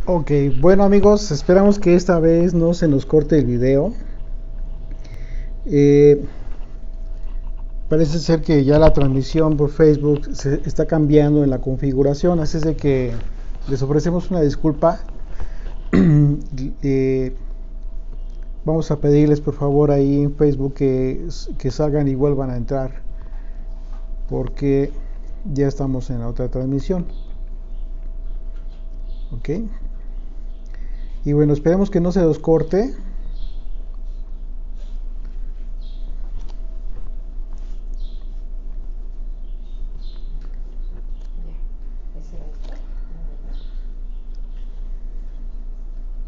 Ok, bueno amigos, esperamos que esta vez no se nos corte el video. Eh, Parece ser que ya la transmisión por Facebook se está cambiando en la configuración, así es de que les ofrecemos una disculpa. Eh, Vamos a pedirles por favor ahí en Facebook que salgan y vuelvan a entrar, porque ya estamos en la otra transmisión. Ok. Y bueno, esperemos que no se nos corte.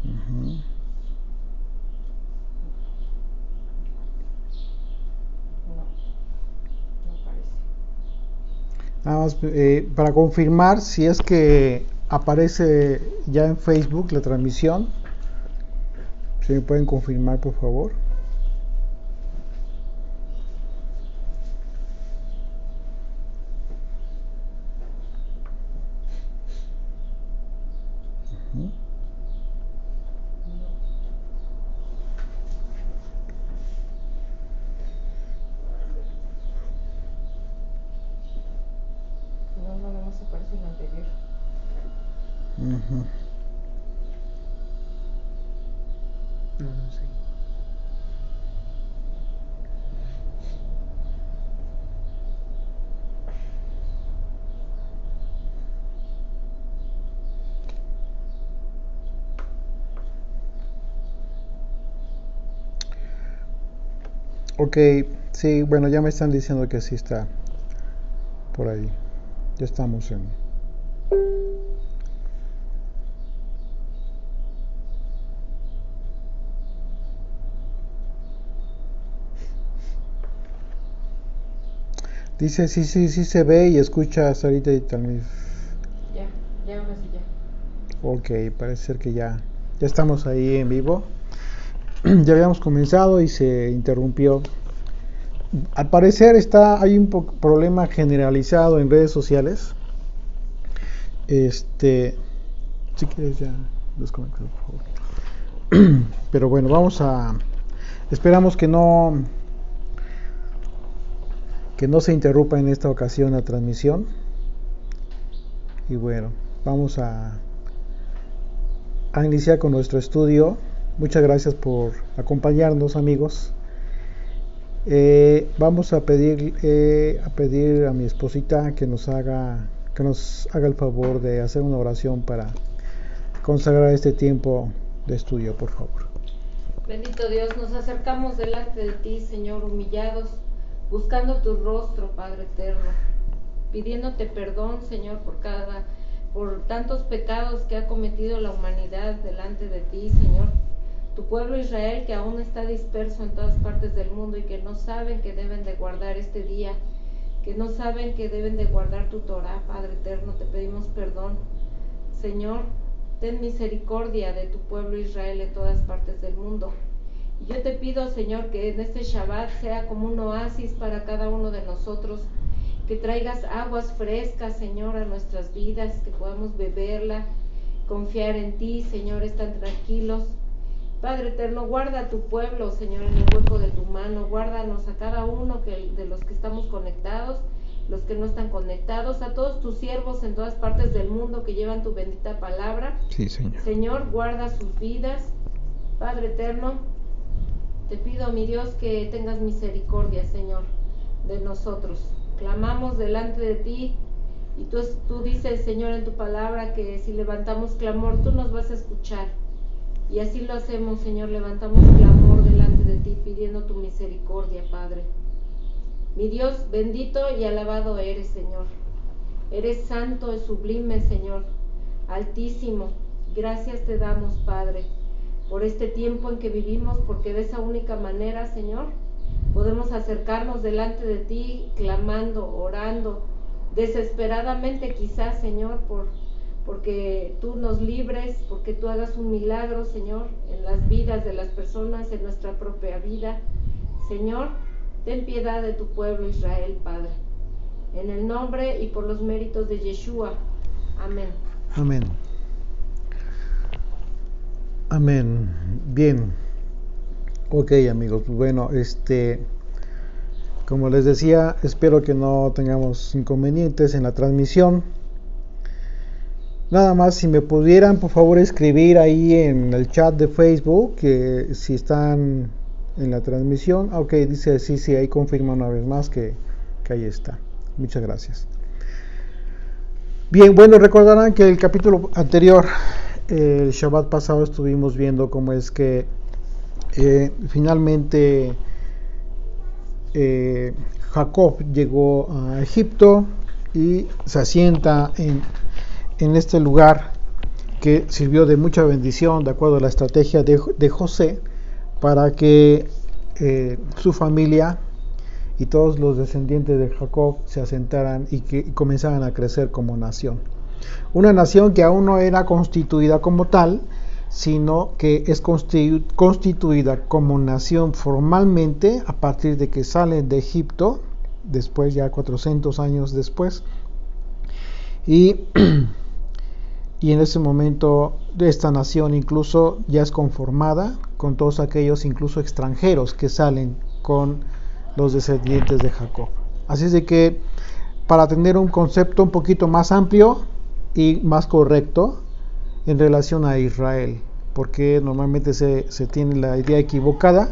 Ujú. Nada más para confirmar si es que aparece ya en Facebook la transmisión. Si me pueden confirmar, por favor. Ujú. Ujú. No, no sé. Ok, sí, bueno, ya me están diciendo que sí está por ahí. Ya estamos en... Dice, sí, sí, sí se ve y escucha hasta ahorita y también... Ya, ahora sí ya. Ok, parece ser que ya estamos ahí en vivo. Ya habíamos comenzado y se interrumpió. Al parecer hay un problema generalizado en redes sociales. Este, si quieres ya desconectar, por favor. Pero bueno, esperamos que no se interrumpa en esta ocasión la transmisión. Y bueno, vamos a iniciar con nuestro estudio. Muchas gracias por acompañarnos, amigos. Vamos a pedir a mi esposita que nos haga el favor de hacer una oración para consagrar este tiempo de estudio, por favor. Bendito Dios, nos acercamos delante de ti, Señor, humillados, buscando tu rostro, Padre eterno, pidiéndote perdón, Señor, por tantos pecados que ha cometido la humanidad delante de ti, Señor. Tu pueblo Israel que aún está disperso en todas partes del mundo y que no saben que deben de guardar este día, que no saben que deben de guardar tu Torah, Padre eterno, te pedimos perdón. Señor, ten misericordia de tu pueblo Israel en todas partes del mundo. Y yo te pido, Señor, que en este Shabbat sea como un oasis para cada uno de nosotros, que traigas aguas frescas, Señor, a nuestras vidas, que podamos beberla, confiar en ti, Señor, estar tranquilos. Padre eterno, guarda a tu pueblo, Señor, en el hueco de tu mano, guárdanos a cada uno de los que estamos conectados, los que no están conectados, a todos tus siervos en todas partes del mundo que llevan tu bendita palabra. Sí, Señor. Señor, guarda sus vidas. Padre eterno, te pido, mi Dios, que tengas misericordia, Señor, de nosotros. Clamamos delante de ti y tú dices, Señor, en tu palabra que si levantamos clamor, tú nos vas a escuchar. Y así lo hacemos, Señor, levantamos clamor delante de ti, pidiendo tu misericordia, Padre. Mi Dios, bendito y alabado eres, Señor. Eres santo y sublime, Señor, altísimo. Gracias te damos, Padre, por este tiempo en que vivimos, porque de esa única manera, Señor, podemos acercarnos delante de ti, clamando, orando, desesperadamente quizás, Señor, porque tú nos libres, porque tú hagas un milagro, Señor, en las vidas de las personas, en nuestra propia vida. Señor, ten piedad de tu pueblo Israel, Padre. En el nombre y por los méritos de Yeshua. Amén. Amén. Amén. Bien. Ok, amigos. Bueno, como les decía, espero que no tengamos inconvenientes en la transmisión. Nada más, si me pudieran por favor escribir ahí en el chat de Facebook que si están en la transmisión. Ok, dice sí, ahí confirma una vez más que ahí está. Muchas gracias. Bien, bueno, recordarán que el capítulo anterior, el Shabbat pasado, estuvimos viendo cómo es que finalmente Jacob llegó a Egipto y se asienta en este lugar que sirvió de mucha bendición de acuerdo a la estrategia de José para que su familia y todos los descendientes de Jacob se asentaran y que comenzaran a crecer como nación. Una nación que aún no era constituida como tal, sino que es constituida como nación formalmente a partir de que salen de Egipto, después ya 400 años después, y en ese momento esta nación incluso ya es conformada con todos aquellos incluso extranjeros que salen con los descendientes de Jacob. Así es de que para tener un concepto un poquito más amplio y más correcto en relación a Israel, porque normalmente se tiene la idea equivocada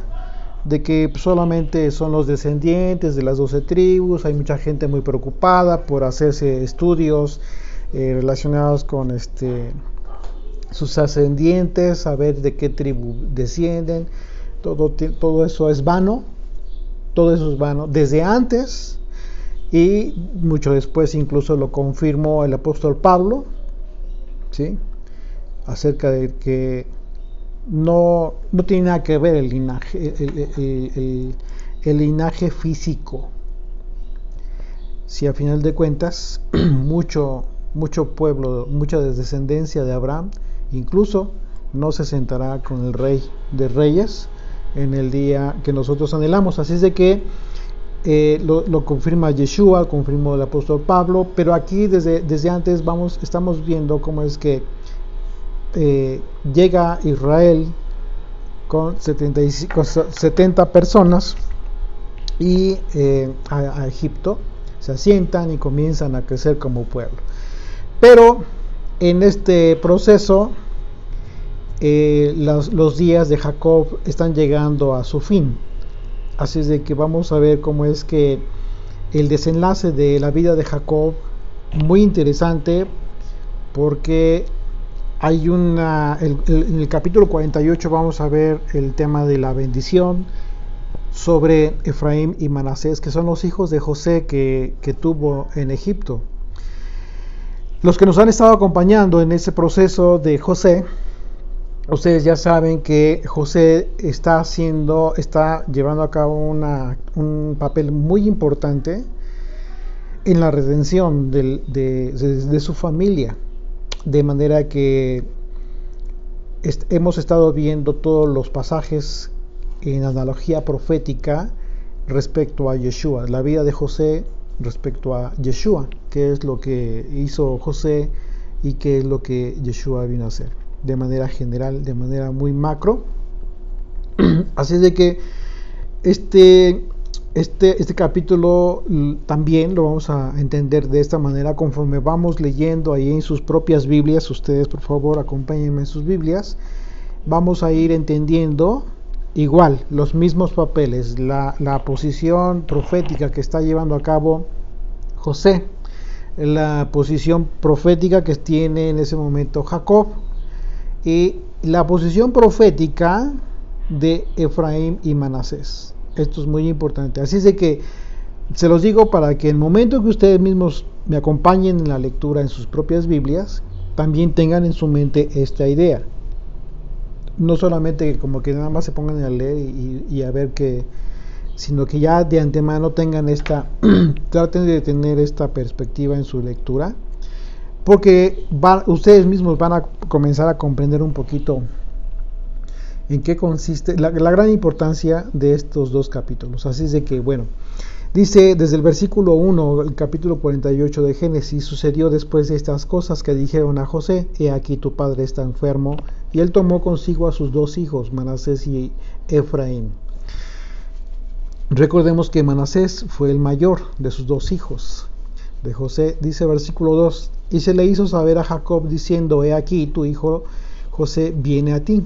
de que solamente son los descendientes de las 12 tribus. Hay mucha gente muy preocupada por hacerse estudios relacionados con sus ascendientes, saber de qué tribu descienden. Todo eso es vano. Todo eso es vano desde antes y mucho después. Incluso lo confirmó el apóstol Pablo, ¿sí?, acerca de que no tiene nada que ver el linaje físico. Si a final de cuentas mucho pueblo, mucha descendencia de Abraham incluso no se sentará con el Rey de Reyes en el día que nosotros anhelamos. Así es de que lo confirma Yeshua, confirmó el apóstol Pablo, pero aquí desde antes estamos viendo cómo es que llega Israel con 70 personas y a Egipto, se asientan y comienzan a crecer como pueblo. Pero en este proceso los días de Jacob están llegando a su fin. Así es de que vamos a ver cómo es que el desenlace de la vida de Jacob, muy interesante, porque hay en el capítulo 48 vamos a ver el tema de la bendición sobre Efraín y Manasés, que son los hijos de José que tuvo en Egipto. Los que nos han estado acompañando en ese proceso de José, ustedes ya saben que José está llevando a cabo un papel muy importante en la redención de su familia, de manera que hemos estado viendo todos los pasajes en analogía profética respecto a Yeshua, la vida de José respecto a Yeshua, qué es lo que hizo José y qué es lo que Yeshua vino a hacer, de manera general, de manera muy macro. Así es de que este capítulo también lo vamos a entender de esta manera conforme vamos leyendo ahí en sus propias Biblias. Ustedes por favor acompáñenme en sus Biblias. Vamos a ir entendiendo igual los mismos papeles, la posición profética que está llevando a cabo José, la posición profética que tiene en ese momento Jacob y la posición profética de Efraín y Manasés. Esto es muy importante. Así es de que se los digo para que en el momento que ustedes mismos me acompañen en la lectura en sus propias Biblias, también tengan en su mente esta idea. No solamente como que nada más se pongan a leer y a ver qué, sino que ya de antemano tengan traten de tener esta perspectiva en su lectura, porque ustedes mismos van a comenzar a comprender un poquito en qué consiste la gran importancia de estos dos capítulos. Así es de que, bueno, dice desde el versículo 1, el capítulo 48 de Génesis: sucedió después de estas cosas que dijeron a José: he aquí tu padre está enfermo, y él tomó consigo a sus dos hijos, Manasés y Efraín. Recordemos que Manasés fue el mayor de sus dos hijos de José. Dice versículo 2: y se le hizo saber a Jacob diciendo: he aquí tu hijo José viene a ti.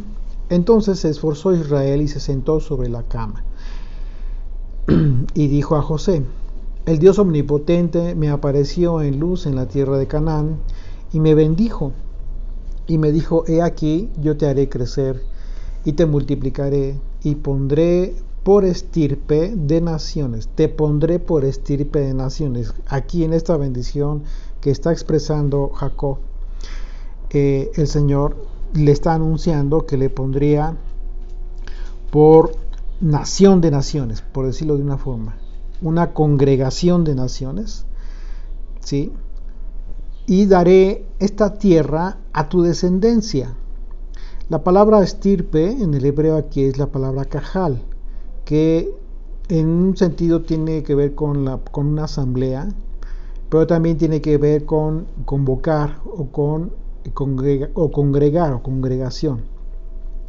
Entonces se esforzó Israel y se sentó sobre la cama y dijo a José: el Dios omnipotente me apareció en luz en la tierra de Canaán y me bendijo y me dijo: he aquí yo te haré crecer y te multiplicaré y pondré por estirpe de naciones. Te pondré por estirpe de naciones. Aquí en esta bendición que está expresando Jacob, el Señor le está anunciando que le pondría por nación de naciones, por decirlo de una forma, una congregación de naciones, ¿sí? Y daré esta tierra a tu descendencia. La palabra estirpe en el hebreo aquí es la palabra cajal, que en un sentido tiene que ver con una asamblea, pero también tiene que ver con convocar o congregar o congregación.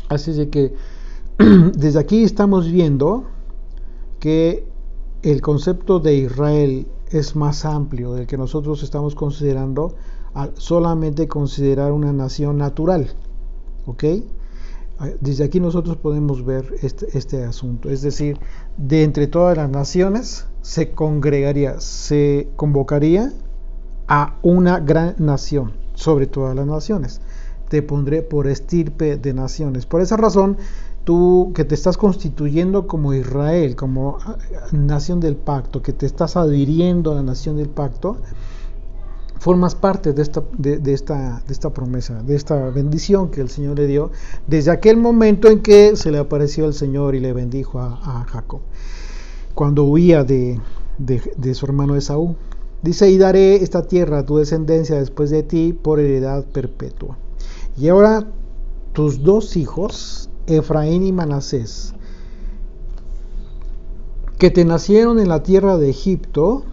Así es de que desde aquí estamos viendo que el concepto de Israel es más amplio del que nosotros estamos considerando al solamente considerar una nación natural. ¿Ok? Desde aquí nosotros podemos ver este asunto. Es decir, de entre todas las naciones se congregaría, se convocaría a una gran nación sobre todas las naciones. Te pondré por estirpe de naciones. Por esa razón, tú que te estás constituyendo como Israel, como nación del pacto, que te estás adhiriendo a la nación del pacto, formas parte de esta promesa, de esta bendición que el Señor le dio desde aquel momento en que se le apareció el Señor y le bendijo a Jacob, cuando huía de su hermano Esaú. Dice: y daré esta tierra a tu descendencia después de ti por heredad perpetua. Y ahora tus dos hijos, Efraín y Manasés, que te nacieron en la tierra de Egipto.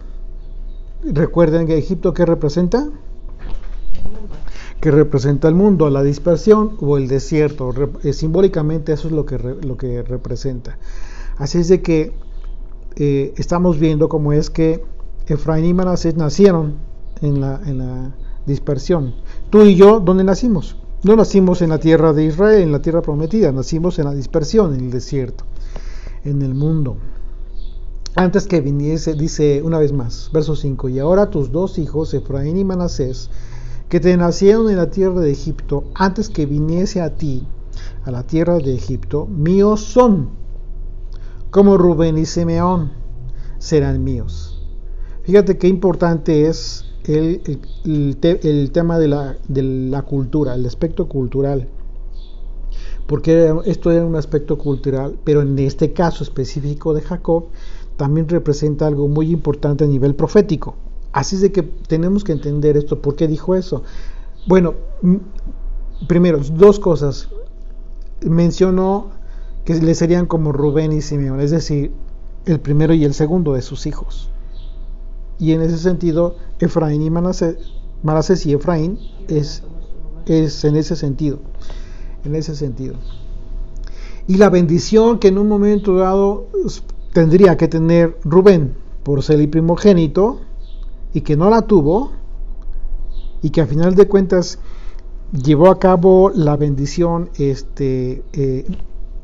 Recuerden que Egipto, ¿qué representa? Que representa el mundo, la dispersión o el desierto. Simbólicamente eso es lo que representa. Así es de que estamos viendo cómo es que Efraín y Manasés nacieron en la dispersión. Tú y yo, ¿dónde nacimos? No nacimos en la tierra de Israel, en la tierra prometida, nacimos en la dispersión, en el desierto, en el mundo. Antes que viniese, dice una vez más, verso 5: y ahora tus dos hijos, Efraín y Manasés, que te nacieron en la tierra de Egipto, antes que viniese a ti, a la tierra de Egipto, míos son, como Rubén y Simeón serán míos. Fíjate qué importante es el tema de la cultura, el aspecto cultural, porque esto era un aspecto cultural, pero en este caso específico de Jacob, también representa algo muy importante a nivel profético. Así es de que tenemos que entender esto. ¿Por qué dijo eso? Bueno, primero, dos cosas. Mencionó que le serían como Rubén y Simeón, es decir, el primero y el segundo de sus hijos. Y en ese sentido, Efraín y Manasés y Efraín es en ese sentido. En ese sentido. Y la bendición que en un momento dado tendría que tener Rubén por ser el primogénito y que no la tuvo, y que a final de cuentas llevó a cabo la bendición,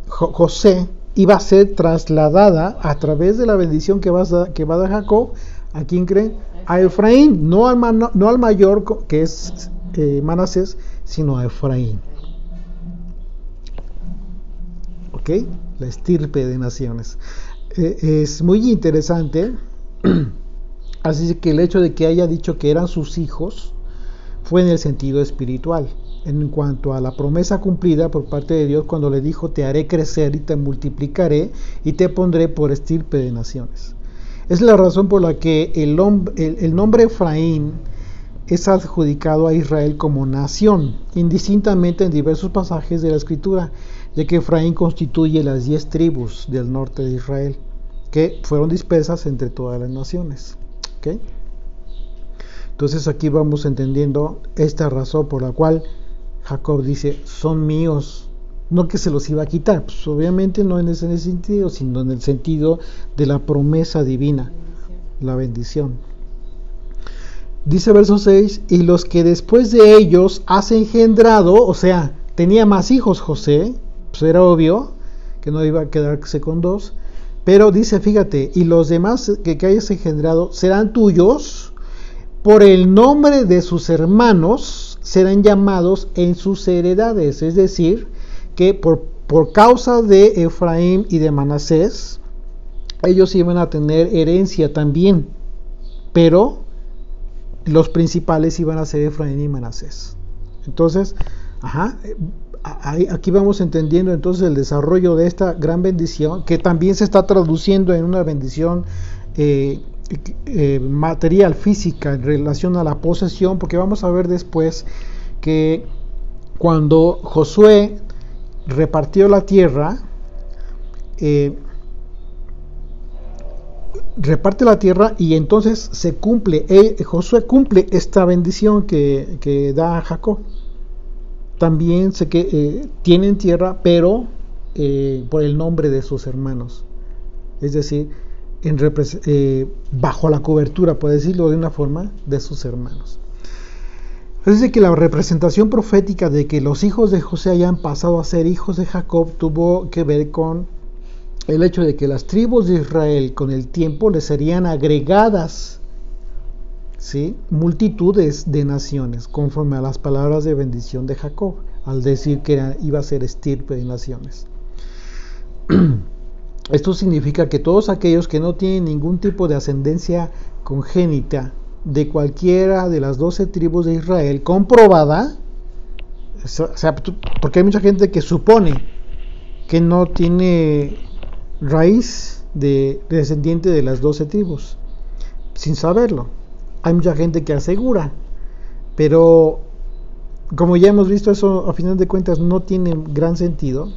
José iba a ser trasladada a través de la bendición que va a dar Jacob. ¿A quién creen? A Efraín, no al mayor que es Manasés, sino a Efraín. ¿Ok? La estirpe de naciones. Es muy interesante. Así que el hecho de que haya dicho que eran sus hijos fue en el sentido espiritual, en cuanto a la promesa cumplida por parte de Dios cuando le dijo: te haré crecer y te multiplicaré y te pondré por estirpe de naciones. Es la razón por la que el nombre Efraín es adjudicado a Israel como nación, indistintamente en diversos pasajes de la Escritura. ya que Efraín constituye las 10 tribus del norte de Israel, que fueron dispersas entre todas las naciones. ¿Okay? Entonces aquí vamos entendiendo esta razón por la cual Jacob dice, son míos, no que se los iba a quitar, pues obviamente no en ese sentido, sino en el sentido de la promesa divina, la bendición. Dice verso 6, y los que después de ellos has engendrado, o sea, tenía más hijos José, pues era obvio que no iba a quedarse con 2, pero dice, fíjate, y los demás que hayas engendrado serán tuyos, por el nombre de sus hermanos serán llamados en sus heredades, es decir, que por causa de Efraín y de Manasés, ellos iban a tener herencia también, pero los principales iban a ser Efraín y Manasés. Entonces, aquí vamos entendiendo entonces el desarrollo de esta gran bendición, que también se está traduciendo en una bendición material, física, en relación a la posesión, porque vamos a ver después que cuando Josué repartió la tierra, reparte la tierra y entonces se cumple, Josué cumple esta bendición que da a Jacob. También sé que tienen tierra, pero por el nombre de sus hermanos, es decir, bajo la cobertura, por decirlo de una forma, de sus hermanos. Es decir, que la representación profética de que los hijos de José hayan pasado a ser hijos de Jacob tuvo que ver con el hecho de que las tribus de Israel con el tiempo les serían agregadas, ¿sí?, multitudes de naciones, conforme a las palabras de bendición de Jacob, al decir que iba a ser estirpe de naciones. Esto significa que todos aquellos que no tienen ningún tipo de ascendencia congénita de cualquiera de las 12 tribus de Israel comprobada, o sea, porque hay mucha gente que supone que no tiene raíz de descendiente de las 12 tribus, sin saberlo. Hay mucha gente que asegura, pero como ya hemos visto, eso a final de cuentas no tiene gran sentido.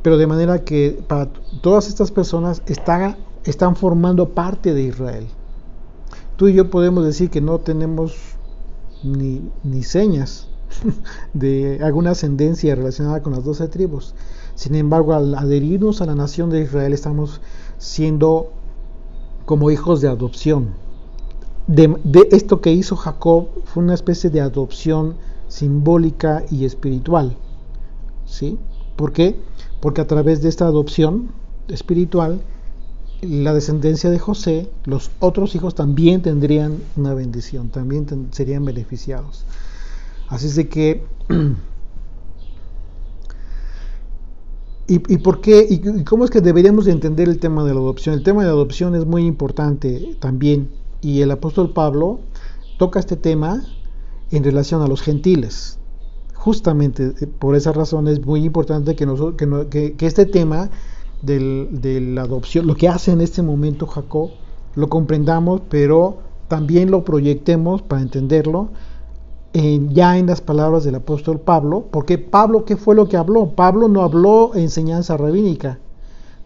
Pero de manera que para todas estas personas están formando parte de Israel. Tú y yo podemos decir que no tenemos ni señas de alguna ascendencia relacionada con las 12 tribus. Sin embargo, al adherirnos a la nación de Israel, estamos siendo como hijos de adopción. De esto que hizo Jacob fue una especie de adopción simbólica y espiritual. ¿Sí? ¿Por qué? Porque a través de esta adopción espiritual, la descendencia de José, los otros hijos también tendrían una bendición, también serían beneficiados. Así es de que, ¿y por qué? ¿Y cómo es que deberíamos de entender el tema de la adopción? El tema de la adopción es muy importante también, y el apóstol Pablo toca este tema en relación a los gentiles. Justamente por esa razón es muy importante que este tema de la adopción, lo que hace en este momento Jacob, lo comprendamos, pero también lo proyectemos para entenderlo ya en las palabras del apóstol Pablo, porque Pablo, ¿qué fue lo que habló? Pablo no habló enseñanza rabínica,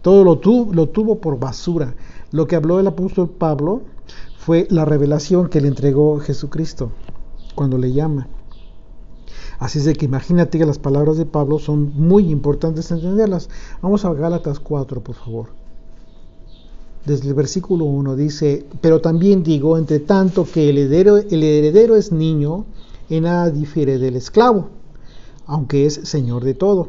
todo lo tuvo por basura. Lo que habló el apóstol Pablo fue la revelación que le entregó Jesucristo cuando le llama. Así es de que imagínate que las palabras de Pablo son muy importantes entenderlas. Vamos a Gálatas 4, por favor. Desde el versículo 1 dice, pero también digo, entre tanto que el heredero es niño, en nada difiere del esclavo, aunque es señor de todo,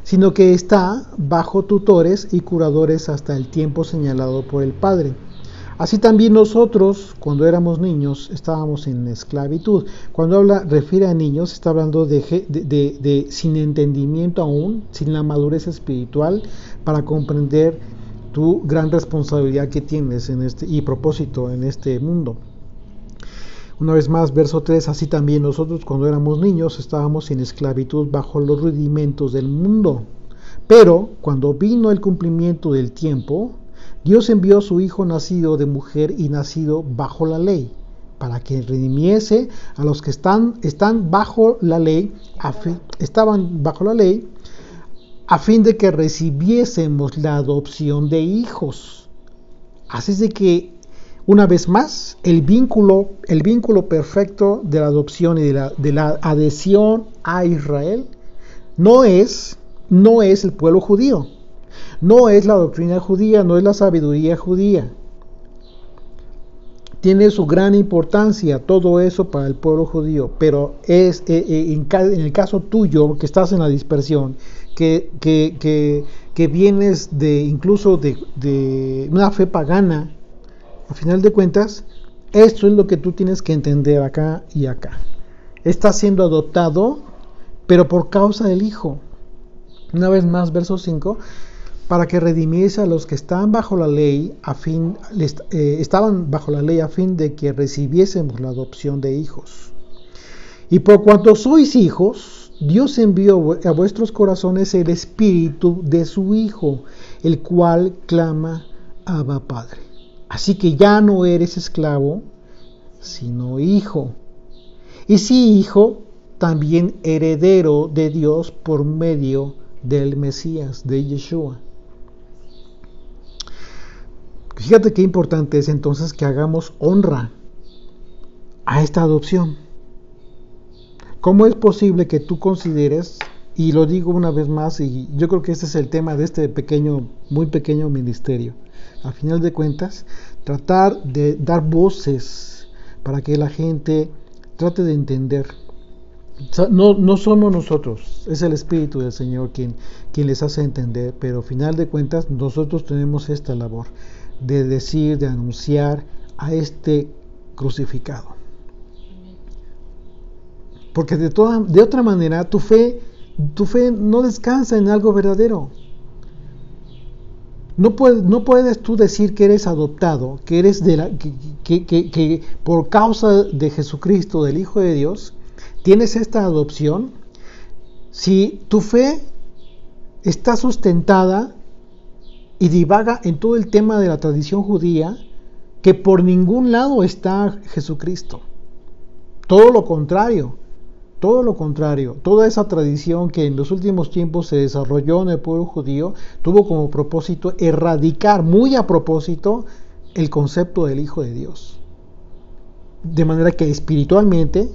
sino que está bajo tutores y curadores hasta el tiempo señalado por el Padre. Así también nosotros, cuando éramos niños, estábamos en esclavitud. Cuando refiere a niños, está hablando de sin entendimiento aún, sin la madurez espiritual para comprender tu gran responsabilidad que tienes y propósito en este mundo. Una vez más, verso 3, así también nosotros, cuando éramos niños, estábamos en esclavitud bajo los rudimentos del mundo. Pero cuando vino el cumplimiento del tiempo, Dios envió a su Hijo nacido de mujer y nacido bajo la ley, para que redimiese a los que estaban bajo la ley, a fin de que recibiésemos la adopción de hijos. Así es de que, una vez más, el vínculo perfecto de la adopción y de la adhesión a Israel no es el pueblo judío, no es la doctrina judía, no es la sabiduría judía. Tiene su gran importancia todo eso para el pueblo judío, pero es en el caso tuyo, que estás en la dispersión, que vienes incluso de una fe pagana, al final de cuentas, esto es lo que tú tienes que entender acá y acá. Estás siendo adoptado, pero por causa del Hijo. Una vez más, verso 5, para que redimiese a los que estaban bajo la ley, estaban bajo la ley a fin de que recibiésemos la adopción de hijos. Y por cuanto sois hijos, Dios envió a vuestros corazones el Espíritu de su Hijo, el cual clama, Abba, Padre. Así que ya no eres esclavo, sino hijo. Y si hijo, también heredero de Dios por medio del Mesías, de Yeshua. Fíjate qué importante es entonces que hagamos honra a esta adopción. ¿Cómo es posible que tú consideres, y lo digo una vez más, y yo creo que este es el tema de este muy pequeño ministerio, a final de cuentas, tratar de dar voces para que la gente trate de entender. No somos nosotros, es el Espíritu del Señor quien les hace entender, pero a final de cuentas nosotros tenemos esta labor de decir, de anunciar a este crucificado. Porque de otra manera tu fe no descansa en algo verdadero. No puedes tú decir que eres adoptado, que eres que por causa de Jesucristo, del Hijo de Dios, tienes esta adopción, si tu fe está sustentada y divaga en todo el tema de la tradición judía, que por ningún lado está Jesucristo. Todo lo contrario, toda esa tradición que en los últimos tiempos se desarrolló en el pueblo judío, tuvo como propósito erradicar, muy a propósito, el concepto del Hijo de Dios. De manera que espiritualmente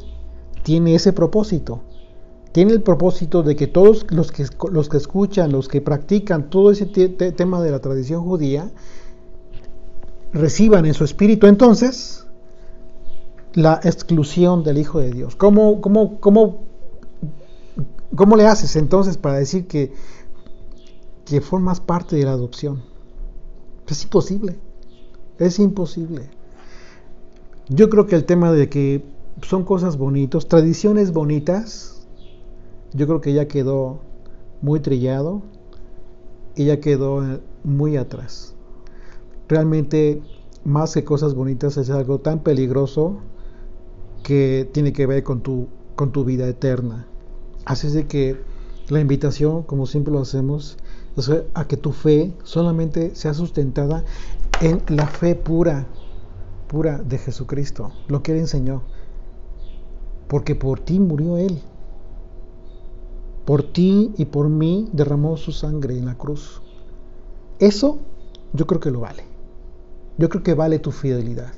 tiene ese propósito. Tiene el propósito de que todos los que escuchan, los que practican todo ese tema de la tradición judía, reciban en su espíritu entonces la exclusión del Hijo de Dios. ¿Cómo le haces entonces para decir que formas parte de la adopción? Es imposible. Yo creo que el tema de que son cosas bonitas, tradiciones bonitas, yo creo que ya quedó muy trillado y ya quedó muy atrás. Realmente, más que cosas bonitas, es algo tan peligroso que tiene que ver con tu vida eterna. Así es de que la invitación, como siempre lo hacemos, es a que tu fe solamente sea sustentada en la fe pura de Jesucristo, lo que Él enseñó. Porque por ti murió Él. Por ti y por mí derramó su sangre en la cruz. Eso yo creo que lo vale. Yo creo que vale tu fidelidad.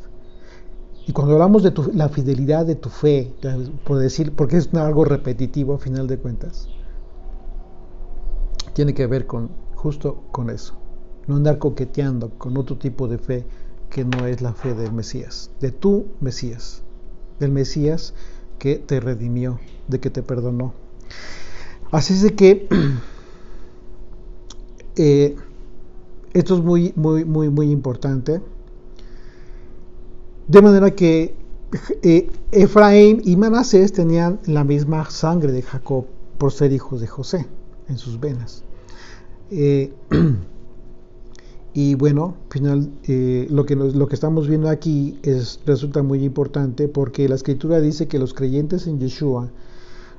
Y cuando hablamos de la fidelidad de tu fe, por decir, porque es algo repetitivo a final de cuentas, tiene que ver justo con eso. No andar coqueteando con otro tipo de fe que no es la fe del Mesías, de tu Mesías, del Mesías que te redimió, de que te perdonó. Así es de que esto es muy, muy, muy, muy importante. De manera que Efraín y Manasés tenían la misma sangre de Jacob por ser hijos de José en sus venas. Y bueno, final, lo que estamos viendo aquí resulta muy importante porque la Escritura dice que los creyentes en Yeshua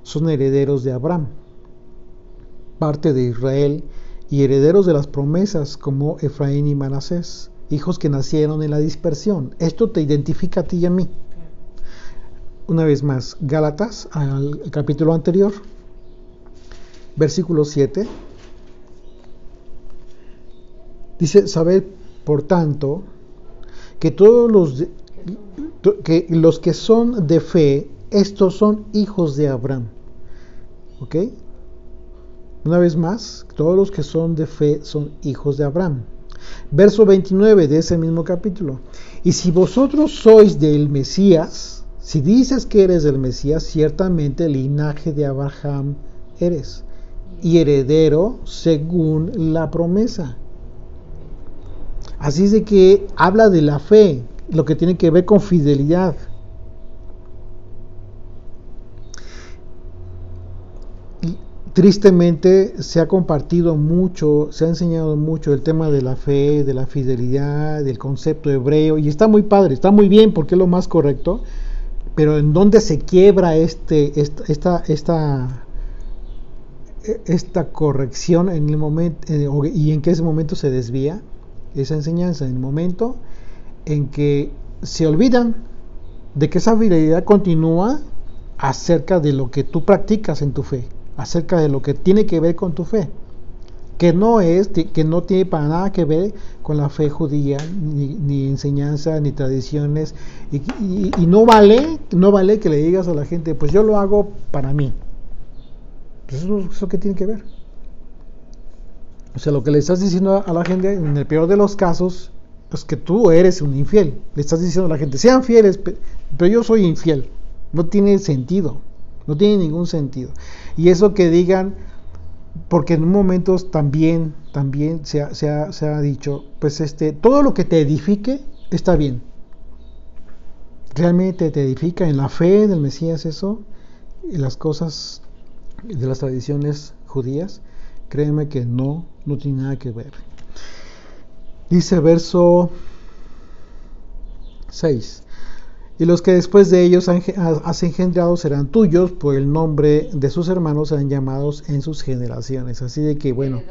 son herederos de Abraham, parte de Israel, y herederos de las promesas como Efraín y Manasés, hijos que nacieron en la dispersión. Esto te identifica a ti y a mí. Una vez más, Gálatas, al capítulo anterior, versículo 7, Dice, sabed, por tanto, que todos que los que son de fe, estos son hijos de Abraham. ¿Ok? Una vez más, todos los que son de fe son hijos de Abraham. Verso 29 de ese mismo capítulo. Y si vosotros sois del Mesías, si dices que eres del Mesías, ciertamente el linaje de Abraham eres, y heredero según la promesa. Así es de que habla de la fe, lo que tiene que ver con fidelidad. Tristemente se ha compartido mucho, se ha enseñado mucho el tema de la fe, de la fidelidad, del concepto hebreo, y está muy padre, está muy bien porque es lo más correcto, pero en donde se quiebra esta corrección en el momento, y en que ese momento se desvía esa enseñanza, en el momento en que se olvidan de que esa fidelidad continúa acerca de lo que tú practicas en tu fe, acerca de lo que tiene que ver con tu fe, que no tiene para nada que ver con la fe judía, ni enseñanza, ni tradiciones, y no vale que le digas a la gente, pues yo lo hago para mí. Pues eso que tiene que ver. O sea, lo que le estás diciendo a la gente, en el peor de los casos, es que tú eres un infiel. Le estás diciendo a la gente, sean fieles, pero yo soy infiel. No tiene sentido. No tiene ningún sentido. Y eso que digan, porque en momentos también se ha dicho, pues todo lo que te edifique está bien. Realmente te edifica en la fe del Mesías eso, y las cosas de las tradiciones judías, créeme que no tiene nada que ver. Dice verso 6. Y los que después de ellos has engendrado serán tuyos, por el nombre de sus hermanos serán llamados en sus generaciones. Así de que, bueno,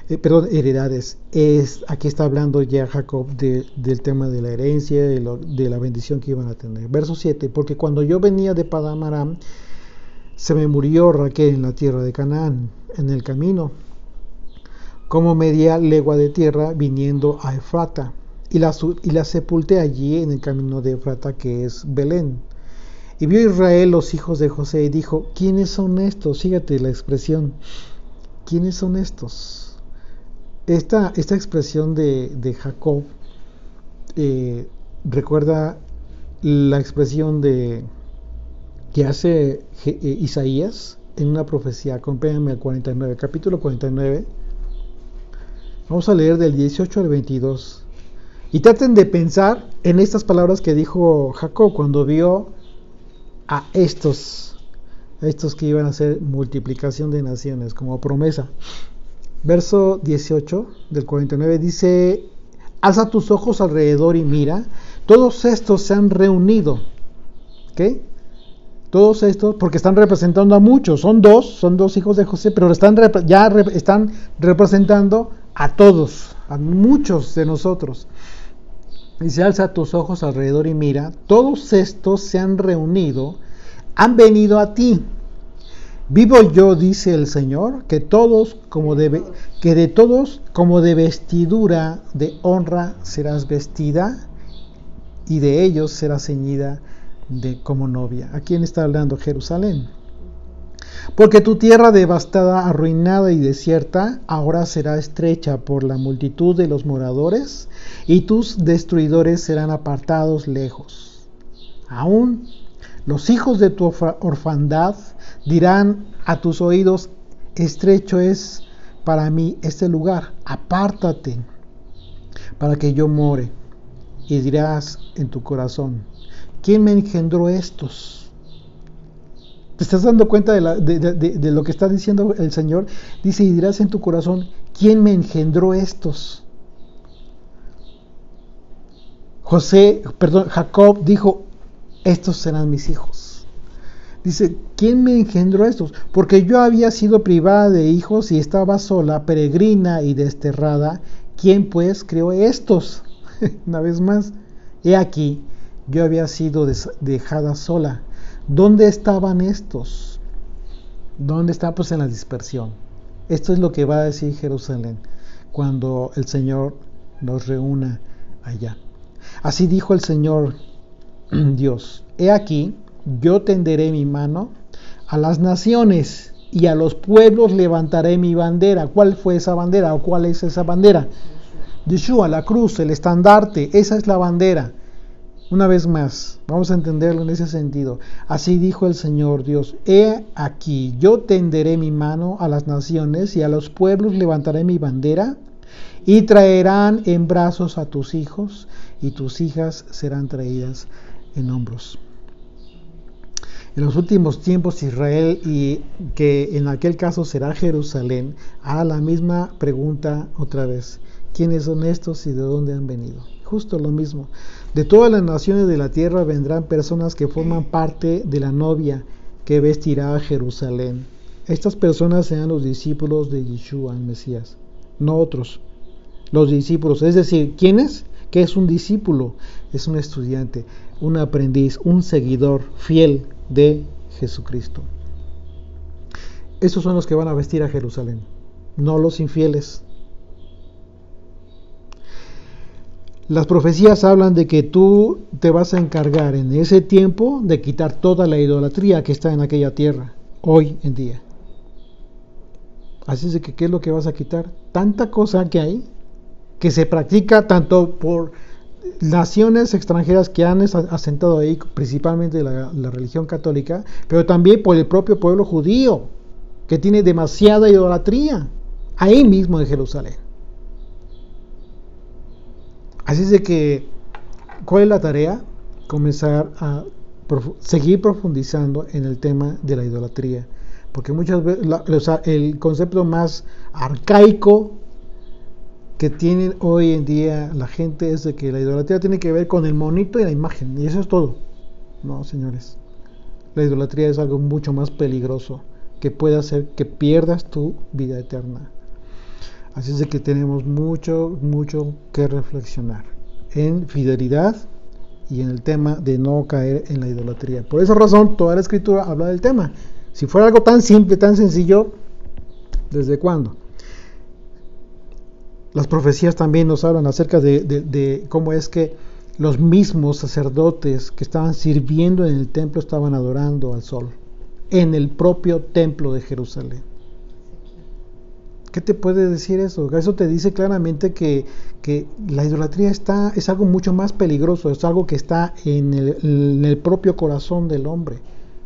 heredades. Aquí está hablando ya Jacob del tema de la herencia, de la bendición que iban a tener. Verso 7. Porque cuando yo venía de Padán Aram, se me murió Raquel en la tierra de Canaán, en el camino, como media legua de tierra, viniendo a Efrata. Y la sepulté allí en el camino de Efrata, que es Belén. Y vio Israel los hijos de José y dijo, ¿quiénes son estos? Fíjate la expresión, ¿quiénes son estos? Esta expresión de Jacob recuerda la expresión que hace Isaías en una profecía. Acompáñame al 49, capítulo 49. Vamos a leer del 18 al 22. Y traten de pensar en estas palabras que dijo Jacob cuando vio a estos que iban a hacer multiplicación de naciones como promesa. Verso 18 del 49 dice, alza tus ojos alrededor y mira, todos estos se han reunido. ¿Ok? Todos estos, porque están representando a muchos, son dos hijos de José, pero están representando a todos, a muchos de nosotros. Dice, alza tus ojos alrededor y mira, todos estos se han reunido, han venido a ti. Vivo yo, dice el Señor, que de todos como de vestidura de honra serás vestida, y de ellos serás ceñida como novia. ¿A quién está hablando? Jerusalén. Porque tu tierra devastada, arruinada y desierta, ahora será estrecha por la multitud de los moradores, y tus destruidores serán apartados lejos. Aún los hijos de tu orfandad dirán a tus oídos, estrecho es para mí este lugar, apártate para que yo more. Y dirás en tu corazón, ¿quién me engendró estos? ¿Te estás dando cuenta de lo que está diciendo el Señor? Dice, y dirás en tu corazón, ¿quién me engendró estos? Jacob dijo, estos serán mis hijos. Dice, ¿quién me engendró estos? Porque yo había sido privada de hijos y estaba sola, peregrina y desterrada. ¿Quién pues creó estos? Una vez más, he aquí, yo había sido dejada sola. ¿Dónde estaban estos? ¿Dónde está? Pues en la dispersión. Esto es lo que va a decir Jerusalén. cuando el Señor nos reúna allá. Así dijo el Señor Dios: he aquí, yo tenderé mi mano a las naciones y a los pueblos levantaré mi bandera. ¿Cuál fue esa bandera o cuál es esa bandera? Yeshua, la cruz, el estandarte, esa es la bandera. Una vez más, vamos a entenderlo en ese sentido. Así dijo el Señor Dios: he aquí, yo tenderé mi mano a las naciones y a los pueblos levantaré mi bandera, y traerán en brazos a tus hijos, y tus hijas serán traídas en hombros. En los últimos tiempos Israel, y que en aquel caso será Jerusalén, hará la misma pregunta otra vez: ¿quiénes son estos y de dónde han venido? Justo lo mismo. De todas las naciones de la tierra vendrán personas que forman parte de la novia que vestirá a Jerusalén. Estas personas serán los discípulos de Yeshua, el Mesías, no otros. Los discípulos, es decir, ¿quiénes? ¿Qué es un discípulo? Es un estudiante, un aprendiz, un seguidor fiel de Jesucristo. Estos son los que van a vestir a Jerusalén, no los infieles. Las profecías hablan de que tú te vas a encargar en ese tiempo de quitar toda la idolatría que está en aquella tierra, hoy en día. Así es de que, ¿qué es lo que vas a quitar? Tanta cosa que hay, que se practica tanto por naciones extranjeras que han asentado ahí, principalmente la religión católica, pero también por el propio pueblo judío, que tiene demasiada idolatría, ahí mismo en Jerusalén. Así es de que, ¿cuál es la tarea? Comenzar a seguir profundizando en el tema de la idolatría, porque muchas veces el concepto más arcaico que tiene hoy en día la gente es de que la idolatría tiene que ver con el monito y la imagen, y eso es todo. No, señores, la idolatría es algo mucho más peligroso, que puede hacer que pierdas tu vida eterna. Así es de que tenemos mucho que reflexionar en fidelidad y en el tema de no caer en la idolatría. Por esa razón, toda la Escritura habla del tema. Si fuera algo tan simple, tan sencillo, ¿desde cuándo? Las profecías también nos hablan acerca de cómo es que los mismos sacerdotes que estaban sirviendo en el templo estaban adorando al sol, en el propio templo de Jerusalén. ¿Qué te puede decir eso? Eso te dice claramente que la idolatría es algo mucho más peligroso, es algo que está en el propio corazón del hombre,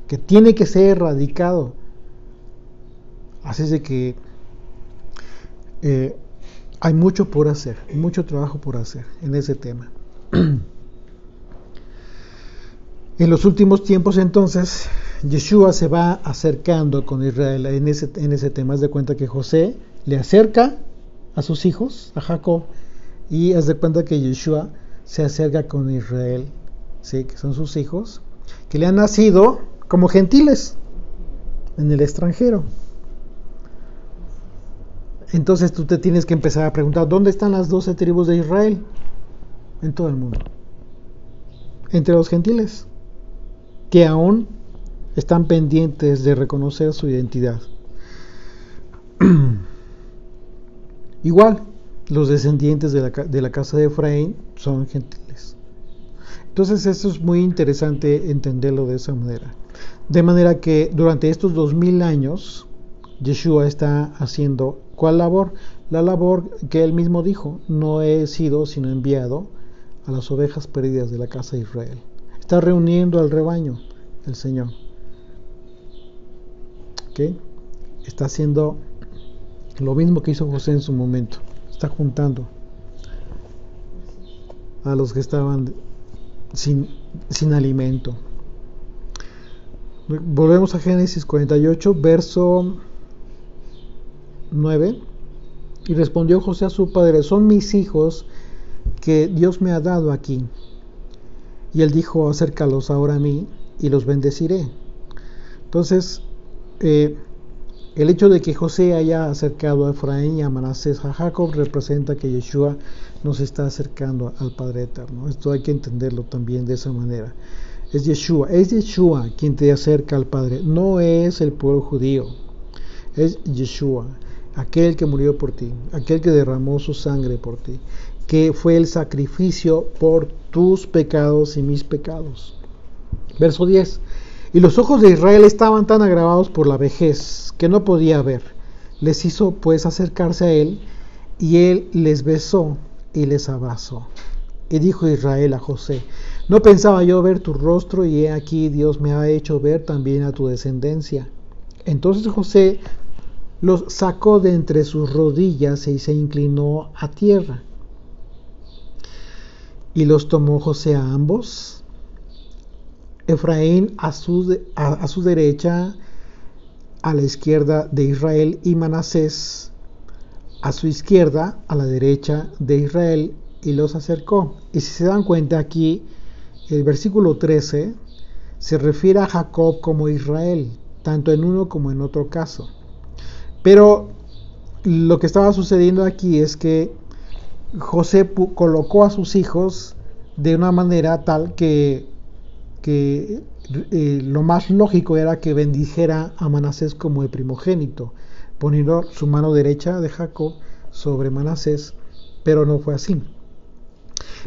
que tiene que ser erradicado. Así es de que hay mucho por hacer, mucho trabajo por hacer en ese tema. En los últimos tiempos, entonces, Yeshua se va acercando con Israel en ese tema. Haz de cuenta que José le acerca a sus hijos, a Jacob, y haz de cuenta que Yeshua se acerca con Israel, ¿sí? Que son sus hijos, que le han nacido como gentiles en el extranjero. Entonces tú te tienes que empezar a preguntar, ¿dónde están las 12 tribus de Israel? En todo el mundo. Entre los gentiles, que aún están pendientes de reconocer su identidad. Igual, los descendientes de la casa de Efraín son gentiles. Entonces esto es muy interesante entenderlo de esa manera. De manera que durante estos 2000 años, Yeshua está haciendo ¿cuál labor? La labor que él mismo dijo: no he sido sino enviado a las ovejas perdidas de la casa de Israel. Está reuniendo al rebaño, el Señor. ¿Okay? Está haciendo lo mismo que hizo José en su momento. Está juntando a los que estaban sin alimento. Volvemos a Génesis 48, verso 9. Y respondió José a su padre: son mis hijos que Dios me ha dado aquí. Y él dijo: acércalos ahora a mí y los bendeciré. Entonces, el hecho de que José haya acercado a Efraín y a Manasés, a Jacob, representa que Yeshua nos está acercando al Padre Eterno. Esto hay que entenderlo también de esa manera. Es Yeshua quien te acerca al Padre, no es el pueblo judío, es Yeshua. aquel que murió por ti, aquel que derramó su sangre por ti, que fue el sacrificio por tus pecados y mis pecados. Verso 10. Y los ojos de Israel estaban tan agravados por la vejez que no podía ver. Les hizo pues acercarse a él, y él les besó y les abrazó. Y dijo Israel a José: no pensaba yo ver tu rostro, y he aquí Dios me ha hecho ver también a tu descendencia. Entonces José los sacó de entre sus rodillas y se inclinó a tierra. Y los tomó José a ambos, Efraín a su derecha, a la izquierda de Israel, y Manasés a su izquierda, a la derecha de Israel, y los acercó. Y si se dan cuenta aquí, el versículo 13 se refiere a Jacob como Israel, tanto en uno como en otro caso. Pero lo que estaba sucediendo aquí es que José colocó a sus hijos de una manera tal que lo más lógico era que bendijera a Manasés como el primogénito, poniendo su mano derecha de Jacob sobre Manasés, pero no fue así.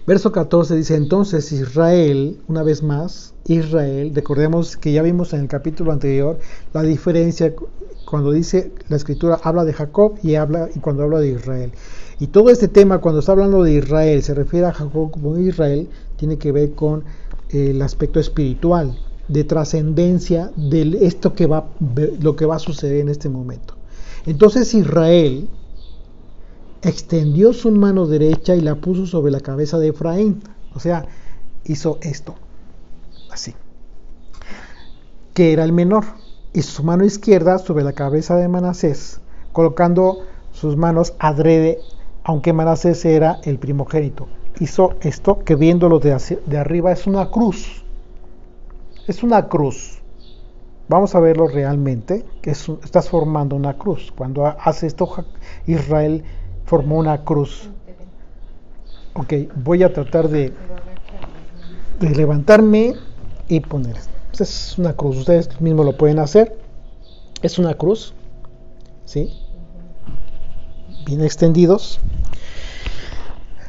Verso 14 dice: entonces Israel, una vez más, Israel, recordemos que ya vimos en el capítulo anterior la diferencia cuando dice la escritura, habla de Jacob y cuando habla de Israel. Y todo este tema, cuando está hablando de Israel, se refiere a Jacob como Israel, tiene que ver con el aspecto espiritual, de trascendencia de lo que va a suceder en este momento. Entonces Israel extendió su mano derecha y la puso sobre la cabeza de Efraín, o sea, hizo esto, así, que era el menor, y su mano izquierda sobre la cabeza de Manasés, colocando sus manos adrede, aunque Manasés era el primogénito. Hizo esto, que viéndolo de arriba es una cruz. Es una cruz. Vamos a verlo realmente, que estás formando una cruz. Cuando hace esto, Israel formó una cruz. Ok, voy a tratar de levantarme y poner. Es una cruz, ustedes mismos lo pueden hacer. Es una cruz, ¿sí? Bien extendidos.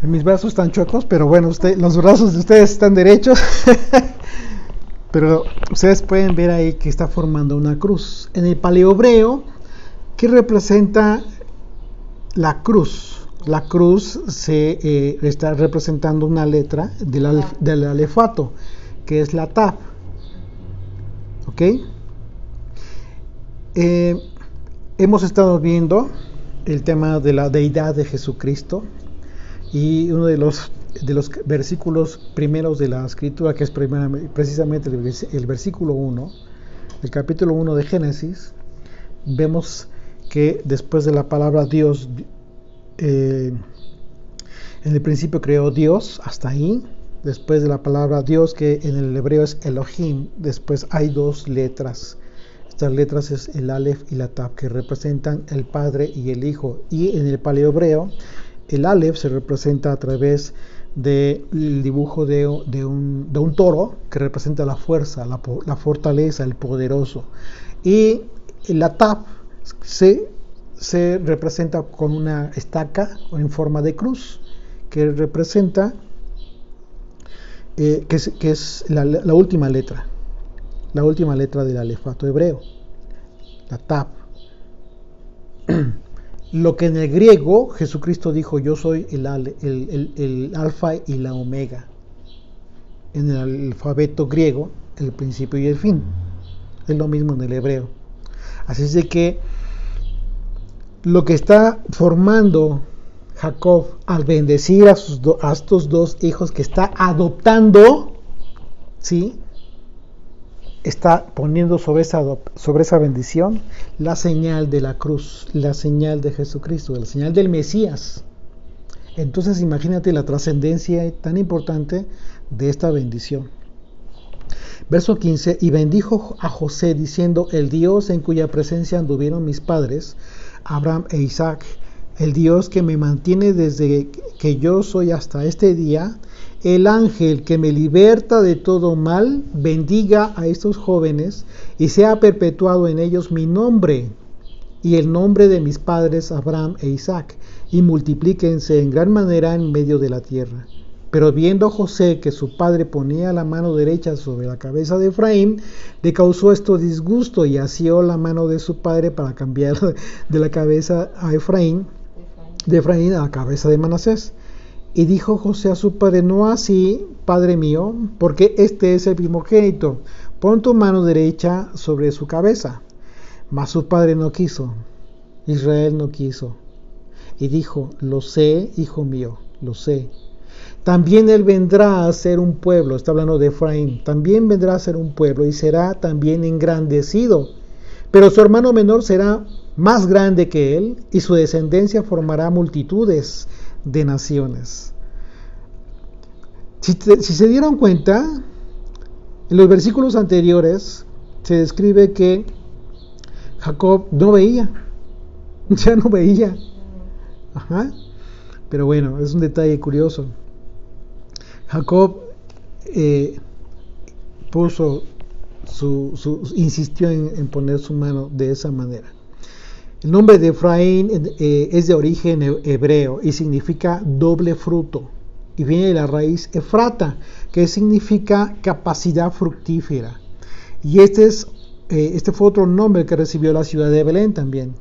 Mis brazos están chuecos, pero bueno, los brazos de ustedes están derechos. Pero ustedes pueden ver ahí que está formando una cruz. En el paleohebreo, ¿qué representa la cruz? La cruz se está representando una letra del alefato, que es la Tav. ¿Ok? Hemos estado viendo el tema de la deidad de Jesucristo, y uno de los versículos primeros de la escritura, que es precisamente el versículo 1 del capítulo 1 de Génesis, vemos que después de la palabra Dios, en el principio creó Dios, hasta ahí. Después de la palabra Dios, que en el hebreo es Elohim, después hay dos letras. Estas letras es el Aleph y la Tav, que representan el Padre y el Hijo. Y en el paleohebreo, el Aleph se representa a través del dibujo de un toro, que representa la fuerza, la fortaleza, el poderoso. Y la Tav se representa con una estaca en forma de cruz, que representa que es la última letra del alefato hebreo, la Tav. Lo que en el griego Jesucristo dijo: yo soy el alfa y la omega. En el alfabeto griego, el principio y el fin. Es lo mismo en el hebreo. Así es de que lo que está formando Jacob al bendecir a estos dos hijos que está adoptando, ¿sí?, está poniendo sobre esa bendición la señal de la cruz, la señal de Jesucristo, la señal del Mesías. Entonces imagínate la trascendencia tan importante de esta bendición. Verso 15: y bendijo a José diciendo: el Dios en cuya presencia anduvieron mis padres, Abraham e Isaac, el Dios que me mantiene desde que yo soy hasta este día, el ángel que me liberta de todo mal, bendiga a estos jóvenes y sea perpetuado en ellos mi nombre, y el nombre de mis padres Abraham e Isaac, y multiplíquense en gran manera en medio de la tierra. Pero viendo José que su padre ponía la mano derecha sobre la cabeza de Efraín, le causó esto disgusto y asió la mano de su padre para cambiar de la cabeza a Efraín, de Efraín a la cabeza de Manasés. Y dijo José a su padre: no así, padre mío, porque este es el primogénito, pon tu mano derecha sobre su cabeza. Mas su padre no quiso, Israel no quiso, y dijo: lo sé, hijo mío, lo sé. También él vendrá a ser un pueblo, está hablando de Efraín, también vendrá a ser un pueblo y será también engrandecido, pero su hermano menor será más grande que él y su descendencia formará multitudes de naciones. Si se dieron cuenta, en los versículos anteriores se describe que Jacob no veía, ya no veía. Ajá. Pero bueno, es un detalle curioso. Jacob insistió en poner su mano de esa manera. El nombre de Efraín es de origen hebreo y significa doble fruto, y viene de la raíz Efrata, que significa capacidad fructífera. Y este fue otro nombre que recibió la ciudad de Belén también.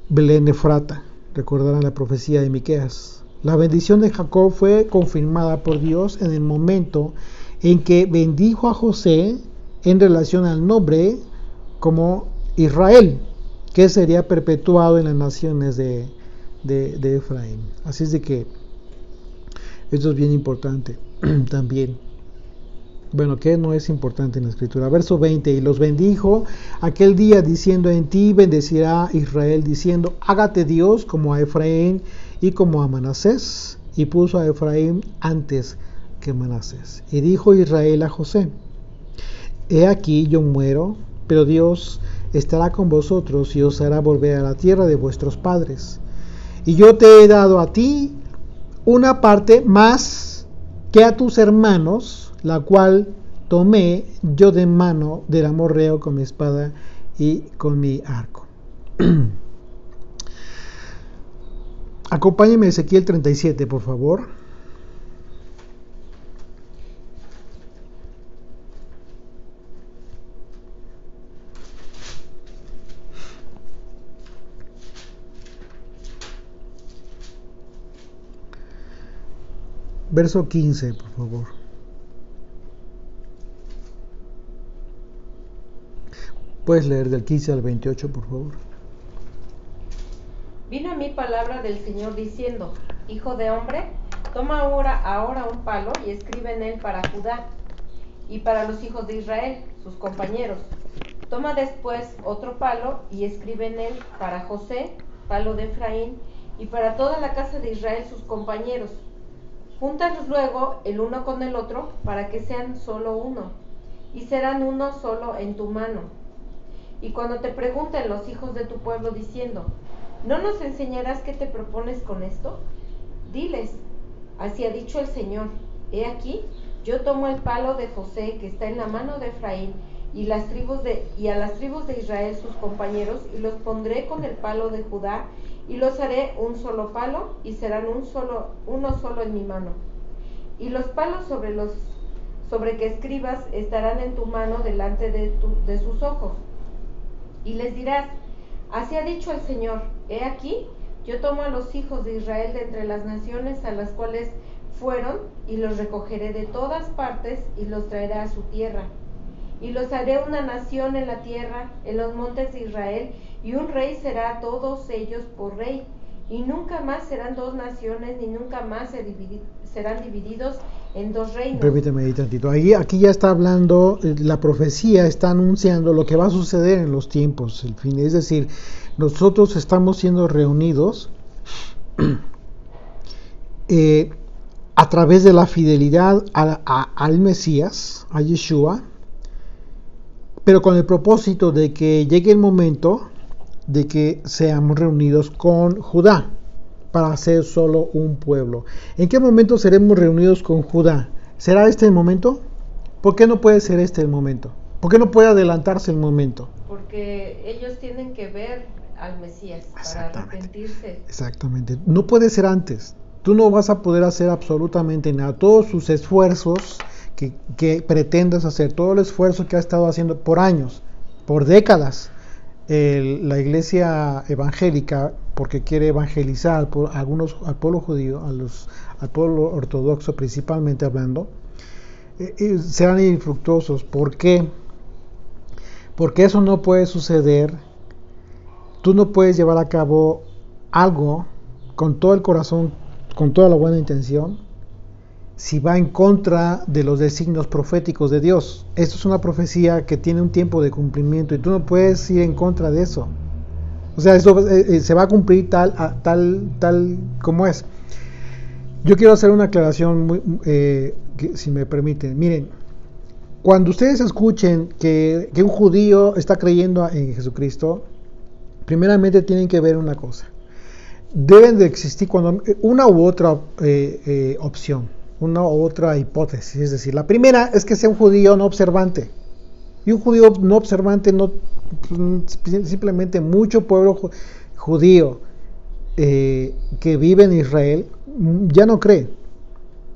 Belén Efrata, recordarán la profecía de Miqueas. La bendición de Jacob fue confirmada por Dios en el momento en que bendijo a José en relación al nombre como Israel, que sería perpetuado en las naciones de Efraín. Así es de que esto es bien importante también. Bueno, ¿qué no es importante en la escritura? Verso 20, y los bendijo aquel día diciendo: en ti bendecirá Israel, diciendo: hágate Dios como a Efraín y como a Manasés. Y puso a Efraín antes que Manasés. Y dijo Israel a José: he aquí yo muero, pero Dios estará con vosotros y os hará volver a la tierra de vuestros padres. Y yo te he dado a ti una parte más que a tus hermanos, la cual tomé yo de mano del amorreo con mi espada y con mi arco. Acompáñenme a Ezequiel 37, por favor. Verso 15, por favor. Puedes leer del 15 al 28, por favor. Vino a mí palabra del Señor diciendo: hijo de hombre, toma ahora un palo y escribe en él para Judá y para los hijos de Israel, sus compañeros. Toma después otro palo y escribe en él para José, palo de Efraín, y para toda la casa de Israel, sus compañeros. Júntalos luego el uno con el otro para que sean solo uno, y serán uno solo en tu mano. Y cuando te pregunten los hijos de tu pueblo diciendo: ¿no nos enseñarás qué te propones con esto? Diles: así ha dicho el Señor: he aquí, yo tomo el palo de José que está en la mano de Efraín y a las tribus de Israel sus compañeros, y los pondré con el palo de Judá, y los haré un solo palo, y serán uno solo en mi mano. Y los palos sobre que escribas estarán en tu mano delante de sus ojos. Y les dirás: así ha dicho el Señor: he aquí, yo tomo a los hijos de Israel de entre las naciones a las cuales fueron, y los recogeré de todas partes, y los traeré a su tierra. Y los haré una nación en la tierra, en los montes de Israel, y un rey será a todos ellos por rey. Y nunca más serán dos naciones, ni nunca más serán divididos en dos reinos. Permíteme ahí tantito. Aquí ya está hablando, la profecía está anunciando lo que va a suceder en los tiempos, el fin. Es decir, nosotros estamos siendo reunidos a través de la fidelidad al Mesías, a Yeshua, pero con el propósito de que llegue el momento de que seamos reunidos con Judá para ser solo un pueblo. ¿En qué momento seremos reunidos con Judá? ¿Será este el momento? ¿Por qué no puede ser este el momento? ¿Por qué no puede adelantarse el momento? Porque ellos tienen que ver al Mesías para Exactamente. arrepentirse. Exactamente. No puede ser antes. Tú no vas a poder hacer absolutamente nada. Todos sus esfuerzos que pretendas hacer, todo el esfuerzo que ha estado haciendo por años, por décadas, la iglesia evangélica, porque quiere evangelizar al pueblo judío, al pueblo ortodoxo principalmente hablando, serán infructuosos. ¿Por qué? Porque eso no puede suceder. Tú no puedes llevar a cabo algo con todo el corazón, con toda la buena intención, si va en contra de los designios proféticos de Dios. Esto es una profecía que tiene un tiempo de cumplimiento y tú no puedes ir en contra de eso. O sea, eso se va a cumplir tal como es. Yo quiero hacer una aclaración, si me permiten. Miren, cuando ustedes escuchen que un judío está creyendo en Jesucristo, primeramente tienen que ver una cosa. Deben de existir una u otra opción, una u otra hipótesis. Es decir, la primera es que sea un judío no observante. Y un judío no observante, simplemente mucho pueblo judío que vive en Israel ya no cree.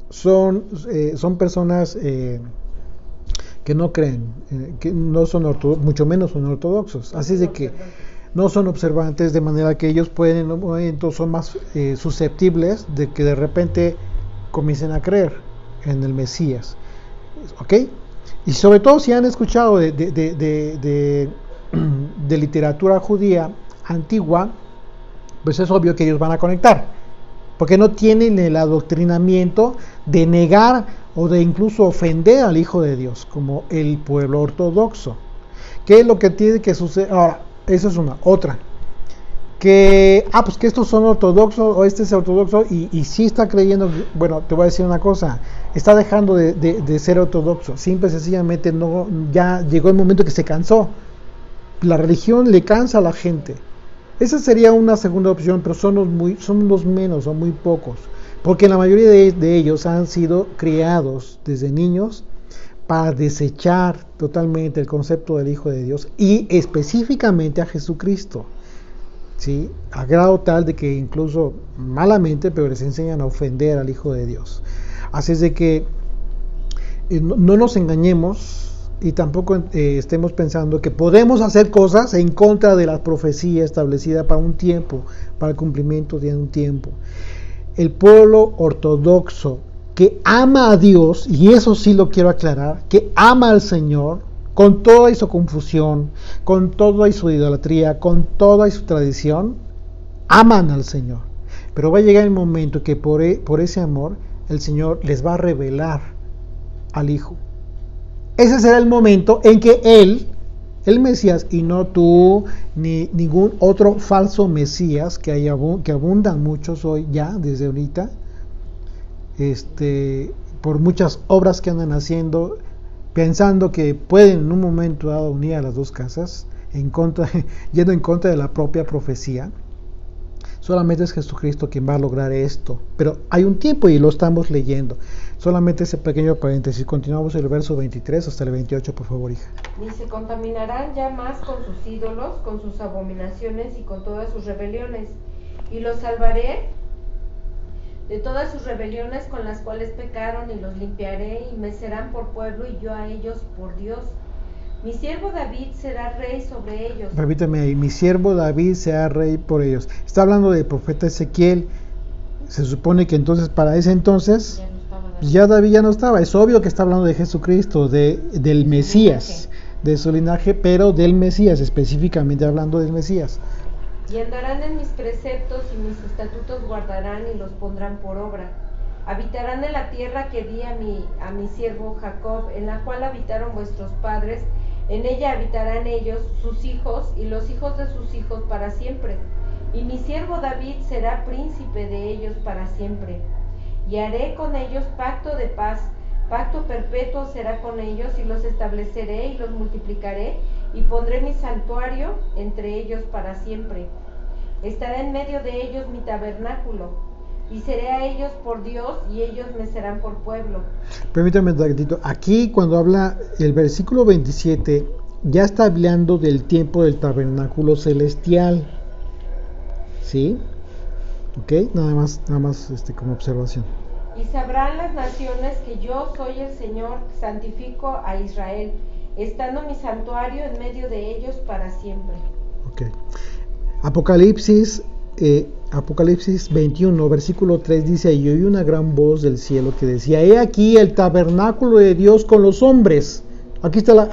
Son personas que no creen, que no son mucho menos son ortodoxos. Así es de que no son observantes, de manera que ellos pueden en un momento son más susceptibles de que de repente comiencen a creer en el Mesías. ¿Ok? Y sobre todo si han escuchado de literatura judía antigua, pues es obvio que ellos van a conectar, porque no tienen el adoctrinamiento de negar o de incluso ofender al Hijo de Dios, como el pueblo ortodoxo. ¿Qué es lo que tiene que suceder? Ahora, esa es una. Otra, que estos son ortodoxos, o este es ortodoxo, y sí está creyendo. Bueno, te voy a decir una cosa, está dejando de ser ortodoxo, simple y sencillamente ya llegó el momento que se cansó. La religión le cansa a la gente. Esa sería una segunda opción, pero son los menos, son muy pocos, porque la mayoría de ellos han sido criados desde niños para desechar totalmente el concepto del Hijo de Dios y específicamente a Jesucristo, ¿sí? A grado tal de que incluso malamente, pero les enseñan a ofender al Hijo de Dios. Así es de que no nos engañemos y tampoco estemos pensando que podemos hacer cosas en contra de la profecía establecida para un tiempo, para el cumplimiento de un tiempo. El pueblo ortodoxo que ama a Dios, y eso sí lo quiero aclarar, que ama al Señor con toda su confusión, con toda su idolatría, con toda su tradición, aman al Señor. Pero va a llegar el momento que por ese amor el Señor les va a revelar al Hijo. Ese será el momento en que Él, el Mesías, y no tú ni ningún otro falso Mesías que abundan muchos hoy ya desde ahorita, por muchas obras que andan haciendo, pensando que pueden en un momento dado unir a las dos casas, yendo en contra de la propia profecía. Solamente es Jesucristo quien va a lograr esto, pero hay un tiempo y lo estamos leyendo. Solamente ese pequeño paréntesis. Continuamos el verso 23 hasta el 28, por favor, hija. Ni se contaminarán ya más con sus ídolos, con sus abominaciones y con todas sus rebeliones, y los salvaré de todas sus rebeliones con las cuales pecaron, y los limpiaré, y me serán por pueblo, y yo a ellos por Dios. Mi siervo David será rey sobre ellos. Repíteme ahí, mi siervo David será rey por ellos. Está hablando del profeta Ezequiel. Se supone que entonces, para ese entonces, ya David ya no estaba. Es obvio que está hablando de Jesucristo, del Mesías, de su linaje, pero del Mesías, específicamente hablando del Mesías. Y andarán en mis preceptos, y mis estatutos guardarán, y los pondrán por obra. Habitarán en la tierra que di a mi siervo Jacob, en la cual habitaron vuestros padres. En ella habitarán ellos, sus hijos, y los hijos de sus hijos para siempre. Y mi siervo David será príncipe de ellos para siempre. Y haré con ellos pacto de paz, pacto perpetuo será con ellos, y los estableceré y los multiplicaré, y pondré mi santuario entre ellos para siempre. Estará en medio de ellos mi tabernáculo. y seré a ellos por Dios, y ellos me serán por pueblo. Permítame un tantito. Aquí cuando habla el versículo 27, ya está hablando del tiempo del tabernáculo celestial. ¿Sí? Ok, nada más como observación. Y sabrán las naciones que yo soy el Señor, santifico a Israel, estando mi santuario en medio de ellos para siempre. Ok. Apocalipsis 21, versículo 3 dice: y oí una gran voz del cielo que decía: he aquí el tabernáculo de Dios con los hombres. Aquí está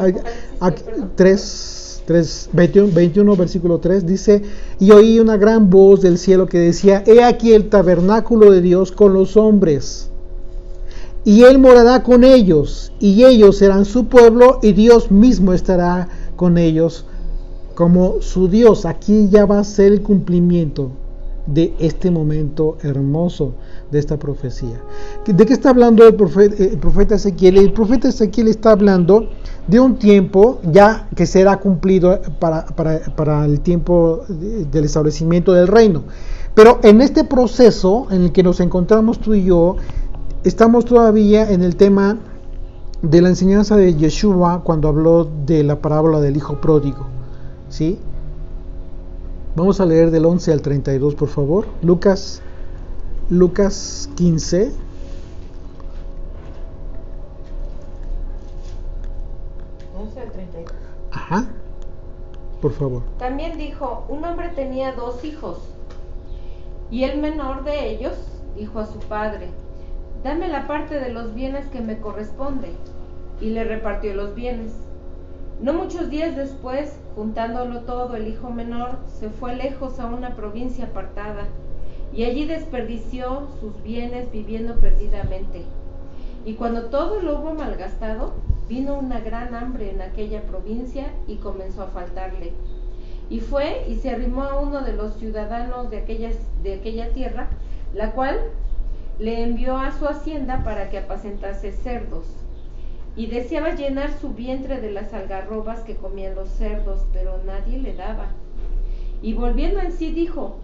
21 versículo 3 dice: y oí una gran voz del cielo que decía: he aquí el tabernáculo de Dios con los hombres, y Él morará con ellos, y ellos serán su pueblo, y Dios mismo estará con ellos como su Dios. Aquí ya va a ser el cumplimiento de este momento hermoso de esta profecía. ¿De qué está hablando el profeta Ezequiel? El profeta Ezequiel está hablando de un tiempo ya que será cumplido para el tiempo del establecimiento del reino. Pero en este proceso en el que nos encontramos tú y yo, estamos todavía en el tema de la enseñanza de Yeshua cuando habló de la parábola del hijo pródigo. ¿Sí? Vamos a leer del 11 al 32, por favor. Lucas 15. Ajá. Por favor. También dijo: un hombre tenía 2 hijos, y el menor de ellos dijo a su padre: dame la parte de los bienes que me corresponde, y le repartió los bienes. No muchos días después, juntándolo todo, el hijo menor se fue lejos a una provincia apartada, y allí desperdició sus bienes viviendo perdidamente. Y cuando todo lo hubo malgastado, vino una gran hambre en aquella provincia y comenzó a faltarle. Y fue y se arrimó a uno de los ciudadanos de aquella tierra, la cual le envió a su hacienda para que apacentase cerdos. Y deseaba llenar su vientre de las algarrobas que comían los cerdos, pero nadie le daba. Y volviendo en sí dijo: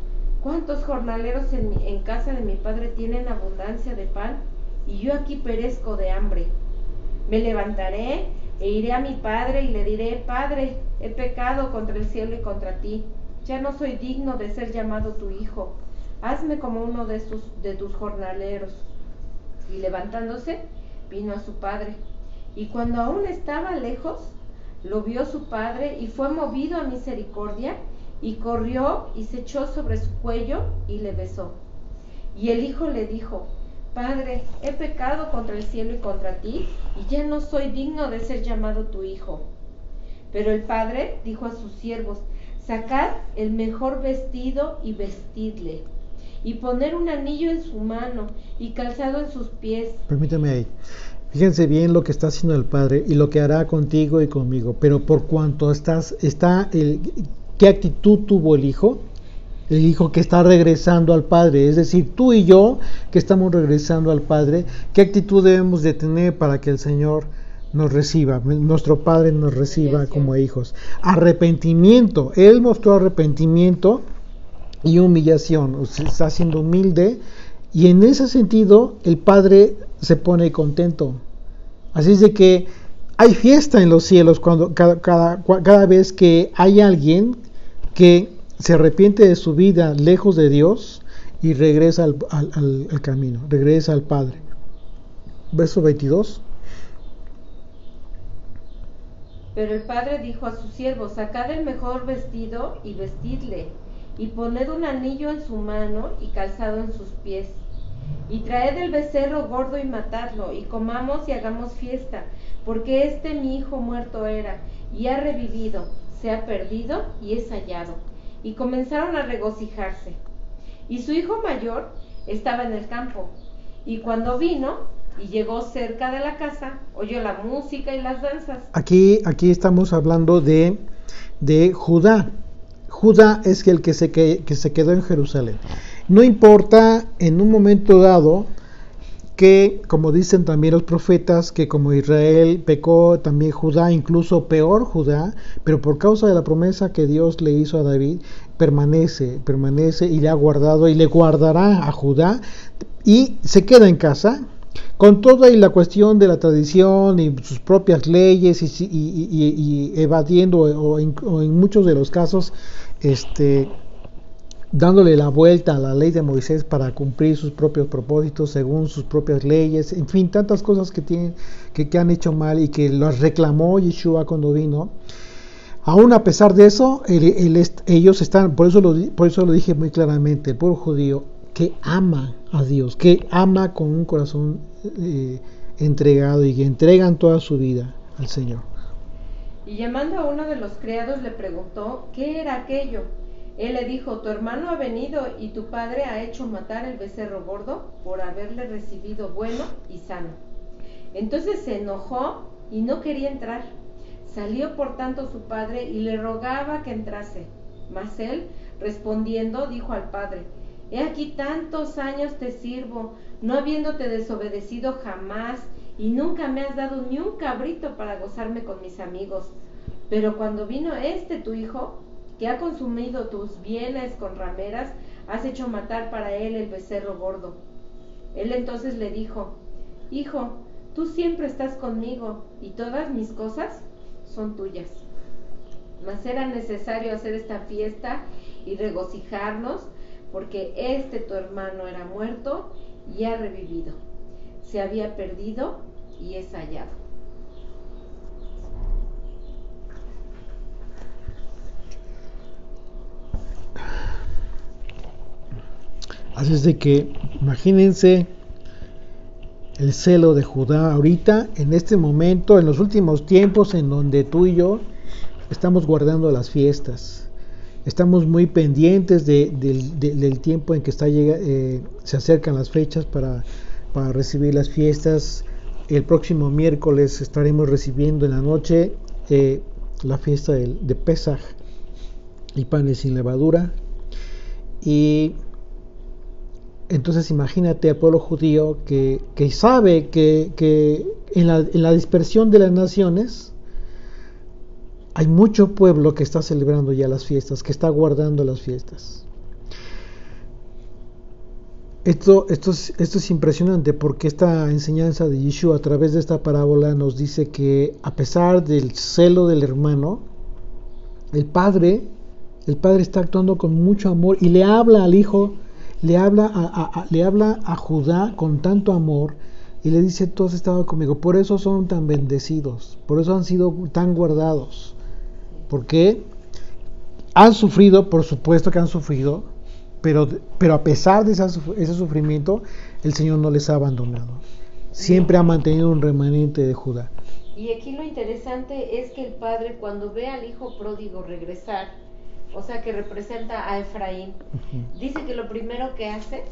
¿cuántos jornaleros en casa de mi padre tienen abundancia de pan, y yo aquí perezco de hambre? Me levantaré e iré a mi padre y le diré: Padre, he pecado contra el cielo y contra ti, ya no soy digno de ser llamado tu hijo, hazme como uno de tus jornaleros. Y levantándose, vino a su padre. Y cuando aún estaba lejos, lo vio su padre y fue movido a misericordia, y corrió y se echó sobre su cuello y le besó. Y el hijo le dijo: Padre, he pecado contra el cielo y contra ti, y ya no soy digno de ser llamado tu hijo. Pero el padre dijo a sus siervos: sacad el mejor vestido y vestidle, y poner un anillo en su mano y calzado en sus pies. Permítame ahí. Fíjense bien lo que está haciendo el Padre y lo que hará contigo y conmigo. Pero por cuanto ¿qué actitud tuvo el Hijo? El Hijo que está regresando al Padre, es decir, tú y yo que estamos regresando al Padre, ¿qué actitud debemos de tener para que el Señor nos reciba, nuestro Padre nos reciba como hijos? Arrepentimiento. Él mostró arrepentimiento y humillación, o sea, está siendo humilde, y en ese sentido el Padre se pone contento. Así es de que hay fiesta en los cielos cuando cada vez que hay alguien que se arrepiente de su vida lejos de Dios y regresa al camino, regresa al Padre. Verso 22. Pero el padre dijo a sus siervos: sacad el mejor vestido y vestidle, y poned un anillo en su mano y calzado en sus pies. Y traed el becerro gordo y matadlo, y comamos y hagamos fiesta, porque mi hijo muerto era, y ha revivido, se ha perdido y es hallado. Y comenzaron a regocijarse. Y su hijo mayor estaba en el campo, y cuando vino y llegó cerca de la casa, oyó la música y las danzas. Aquí estamos hablando de Judá. Judá es el que se quedó en Jerusalén. No importa en un momento dado que, como dicen también los profetas, que como Israel pecó, también Judá, incluso peor Judá, pero por causa de la promesa que Dios le hizo a David, permanece y le ha guardado y le guardará a Judá, y se queda en casa, con toda y la cuestión de la tradición y sus propias leyes, y evadiendo, o en muchos de los casos, dándole la vuelta a la ley de Moisés para cumplir sus propios propósitos según sus propias leyes, en fin, tantas cosas que han hecho mal y que las reclamó Yeshua cuando vino. Aún a pesar de eso, ellos están, por eso lo dije muy claramente, el pueblo judío que ama a Dios, que ama con un corazón entregado, y que entregan toda su vida al Señor. Y llamando a uno de los criados le preguntó qué era aquello. Él le dijo: tu hermano ha venido y tu padre ha hecho matar el becerro gordo por haberle recibido bueno y sano. Entonces se enojó y no quería entrar. Salió por tanto su padre y le rogaba que entrase. Mas él, respondiendo, dijo al padre: he aquí tantos años te sirvo, no habiéndote desobedecido jamás, y nunca me has dado ni un cabrito para gozarme con mis amigos. Pero cuando vino tu hijo, que ha consumido tus bienes con rameras, has hecho matar para él el becerro gordo. Él entonces le dijo: hijo, tú siempre estás conmigo, y todas mis cosas son tuyas. Mas era necesario hacer esta fiesta y regocijarnos, porque tu hermano era muerto y ha revivido, se había perdido y es hallado. Así es de que imagínense el celo de Judá ahorita, en este momento, en los últimos tiempos, en donde tú y yo estamos guardando las fiestas. Estamos muy pendientes del tiempo en que se acercan las fechas para recibir las fiestas. El próximo miércoles estaremos recibiendo en la noche la fiesta de Pesaj y panes sin levadura. Y entonces imagínate al pueblo judío que sabe que en la dispersión de las naciones hay mucho pueblo que está celebrando ya las fiestas, que está guardando las fiestas. Esto es impresionante, porque esta enseñanza de Yeshua a través de esta parábola nos dice que a pesar del celo del hermano, el padre está actuando con mucho amor y le habla al hijo, le habla a Judá con tanto amor, y le dice: tú has estado conmigo, por eso son tan bendecidos, por eso han sido tan guardados, porque han sufrido, por supuesto que han sufrido, pero a pesar de ese sufrimiento, el Señor no les ha abandonado, siempre ha mantenido un remanente de Judá. Y aquí lo interesante es que el padre, cuando ve al hijo pródigo regresar, o sea, que representa a Efraín, dice que lo primero que hace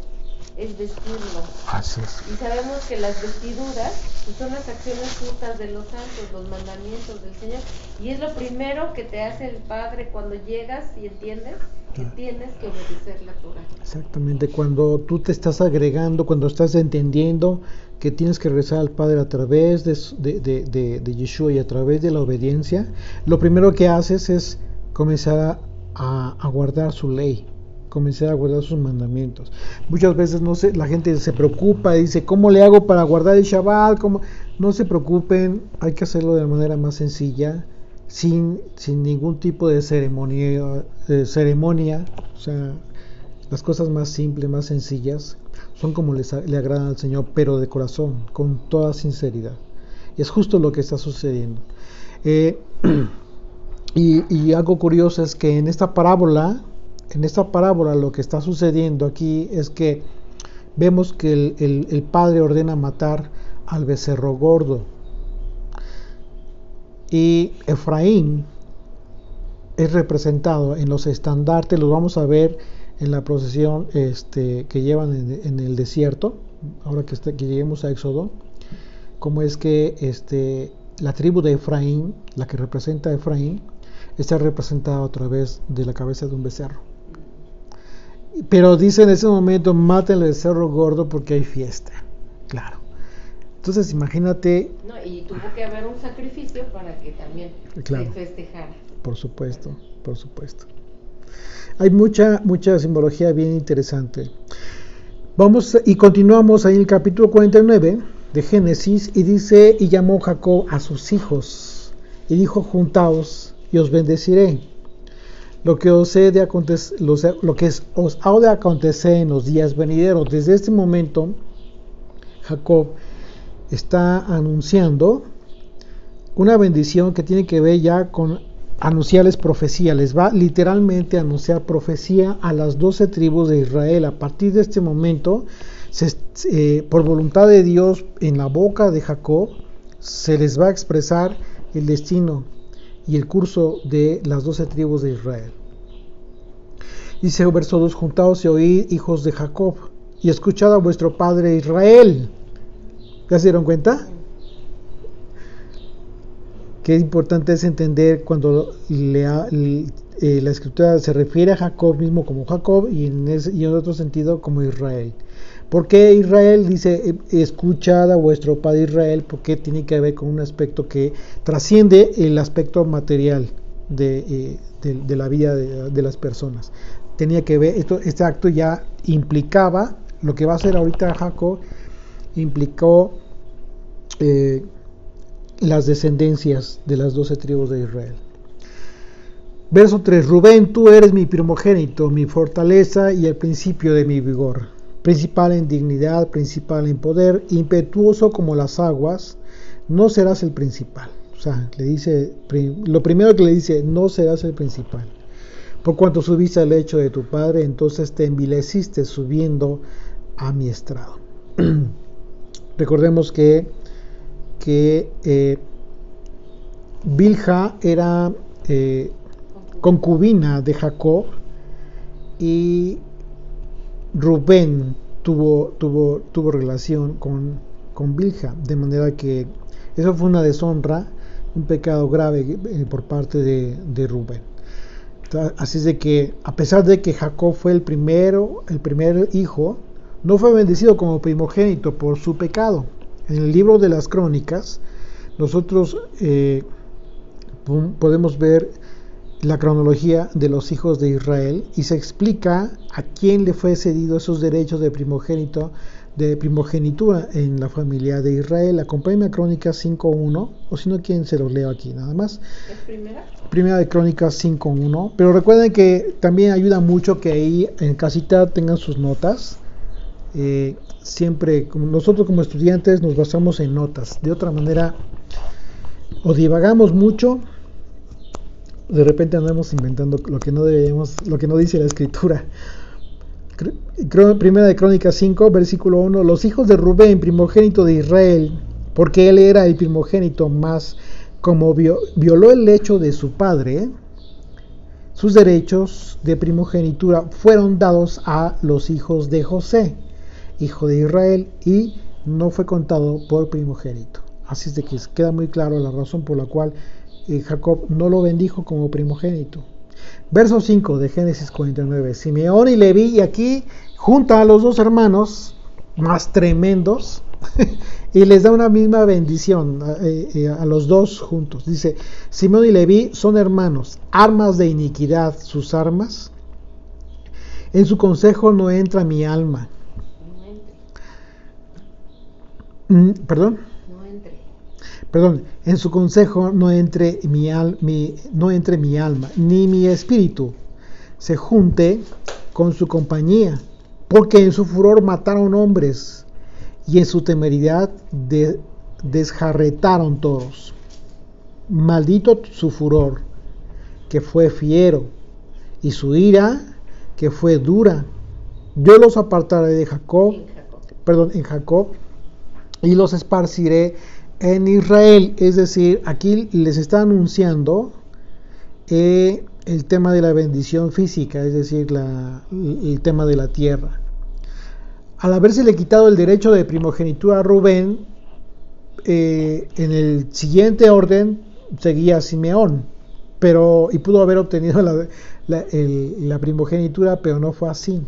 es vestirlo. Así es. Y sabemos que las vestiduras pues, son las acciones justas de los santos, los mandamientos del Señor, y es lo primero que te hace el Padre cuando llegas y entiendes que tienes que obedecer la Torah. Exactamente, cuando tú te estás agregando, cuando estás entendiendo que tienes que regresar al Padre a través de Yeshua y a través de la obediencia, lo primero que haces es comenzar a guardar su ley, comenzar a guardar sus mandamientos. Muchas veces la gente se preocupa y dice: ¿cómo le hago para guardar el Shabbat? No se preocupen, hay que hacerlo de la manera más sencilla, sin ningún tipo de ceremonia, o sea, las cosas más simples, más sencillas, son como le agradan al Señor, pero de corazón, con toda sinceridad. Y es justo lo que está sucediendo. Y algo curioso es que en esta parábola lo que está sucediendo aquí es que vemos que el padre ordena matar al becerro gordo, y Efraín es representado en los estandartes. Los vamos a ver en la procesión que llevan en el desierto, ahora que lleguemos a Éxodo, como es que la tribu de Efraín, la que representa a Efraín, está representada a través de la cabeza de un becerro. Pero dice en ese momento: maten el becerro gordo porque hay fiesta. Claro. Entonces imagínate. No, y tuvo que haber un sacrificio para que también Claro. se festejara. Por supuesto, por supuesto. Hay mucha simbología bien interesante. Vamos y continuamos ahí en el capítulo 49 de Génesis y dice, y llamó Jacob a sus hijos y dijo, juntaos y os bendeciré. Lo que os ha de acontecer en los días venideros. Desde este momento, Jacob está anunciando una bendición que tiene que ver ya con anunciarles profecía. Les va literalmente a anunciar profecía a las 12 tribus de Israel. A partir de este momento, por voluntad de Dios, en la boca de Jacob, se les va a expresar el destino y el curso de las 12 tribus de Israel. Dice verso 2, juntaos y oíd, hijos de Jacob, y escuchad a vuestro padre Israel. ¿Ya se dieron cuenta? Qué importante es entender cuando la escritura se refiere a Jacob mismo como Jacob y en otro sentido como Israel. ¿Por qué Israel? Dice, escuchad a vuestro padre Israel, porque tiene que ver con un aspecto que trasciende el aspecto material de la vida de las personas. Tenía que ver, este acto ya implicaba, lo que va a hacer ahorita Jacob, implicó las descendencias de las 12 tribus de Israel. Verso 3, Rubén, tú eres mi primogénito, mi fortaleza y el principio de mi vigor, principal en dignidad, principal en poder, impetuoso como las aguas, no serás el principal. O sea, le dice, lo primero que le dice, no serás el principal. Por cuanto subiste al lecho de tu padre, entonces te envileciste subiendo a mi estrado. Recordemos que Bilha era concubina de Jacob y Rubén tuvo relación con Bilha, de manera que eso fue una deshonra, un pecado grave por parte de Rubén. Así es de que, a pesar de que Jacob fue el primer hijo, no fue bendecido como primogénito por su pecado. En el libro de las Crónicas, nosotros podemos ver la cronología de los hijos de Israel y se explica a quién le fue cedido esos derechos de primogenitura en la familia de Israel. Acompáñenme a Crónicas 5.1, o si no, ¿quién se los leo aquí? Nada más. ¿Es primera? Primera de Crónicas 5.1, pero recuerden que también ayuda mucho que ahí en casita tengan sus notas. Siempre, como nosotros como estudiantes nos basamos en notas, de otra manera o divagamos mucho, de repente andamos inventando lo que no debemos, lo que no dice la escritura. Primera de Crónicas 5, versículo 1, los hijos de Rubén, primogénito de Israel, porque él era el primogénito, más como violó el lecho de su padre, sus derechos de primogenitura fueron dados a los hijos de José, hijo de Israel, y no fue contado por primogénito. Así es de que queda muy claro la razón por la cual Jacob no lo bendijo como primogénito. Verso 5 de Génesis 49, Simeón y Leví, y aquí junta a los dos hermanos más tremendos y les da una misma bendición a los dos juntos. Dice, Simeón y Leví son hermanos, armas de iniquidad sus armas, en su consejo no entra mi alma. Perdón, en su consejo no entre mi alma, ni mi espíritu se junte con su compañía, porque en su furor mataron hombres, y en su temeridad desjarretaron toros. Maldito su furor, que fue fiero, y su ira, que fue dura. Yo los apartaré de en Jacob, y los esparciré en Israel. Es decir, aquí les está anunciando el tema de la bendición física, es decir, el tema de la tierra. Al habérsele quitado el derecho de primogenitura a Rubén, en el siguiente orden seguía Simeón, y pudo haber obtenido la primogenitura, pero no fue así.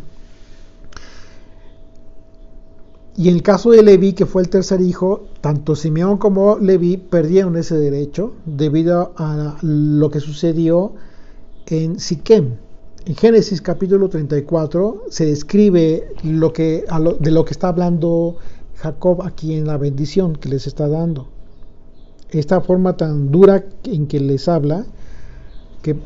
Y en el caso de Leví, que fue el tercer hijo, tanto Simeón como Leví perdieron ese derecho debido a lo que sucedió en Siquem. En Génesis capítulo 34 se describe de lo que está hablando Jacob aquí en la bendición que les está dando. Esta forma tan dura en que les habla, que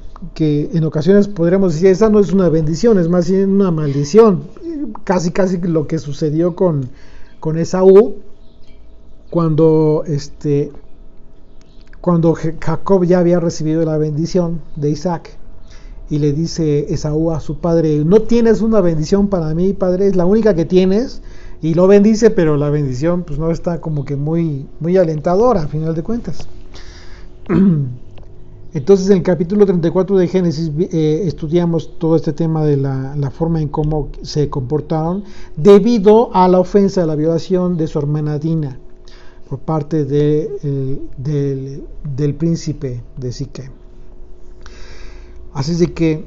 en ocasiones podríamos decir, esa no es una bendición, es más bien una maldición. Casi lo que sucedió con Esaú cuando Jacob ya había recibido la bendición de Isaac. Y le dice Esaú a su padre, no tienes una bendición para mí, padre, es la única que tienes. Y lo bendice, pero la bendición pues no está como que muy alentadora a final de cuentas. Entonces en el capítulo 34 de Génesis estudiamos todo este tema de la forma en cómo se comportaron debido a la ofensa, a la violación de su hermana Dina por parte del príncipe de Siquem. Así de que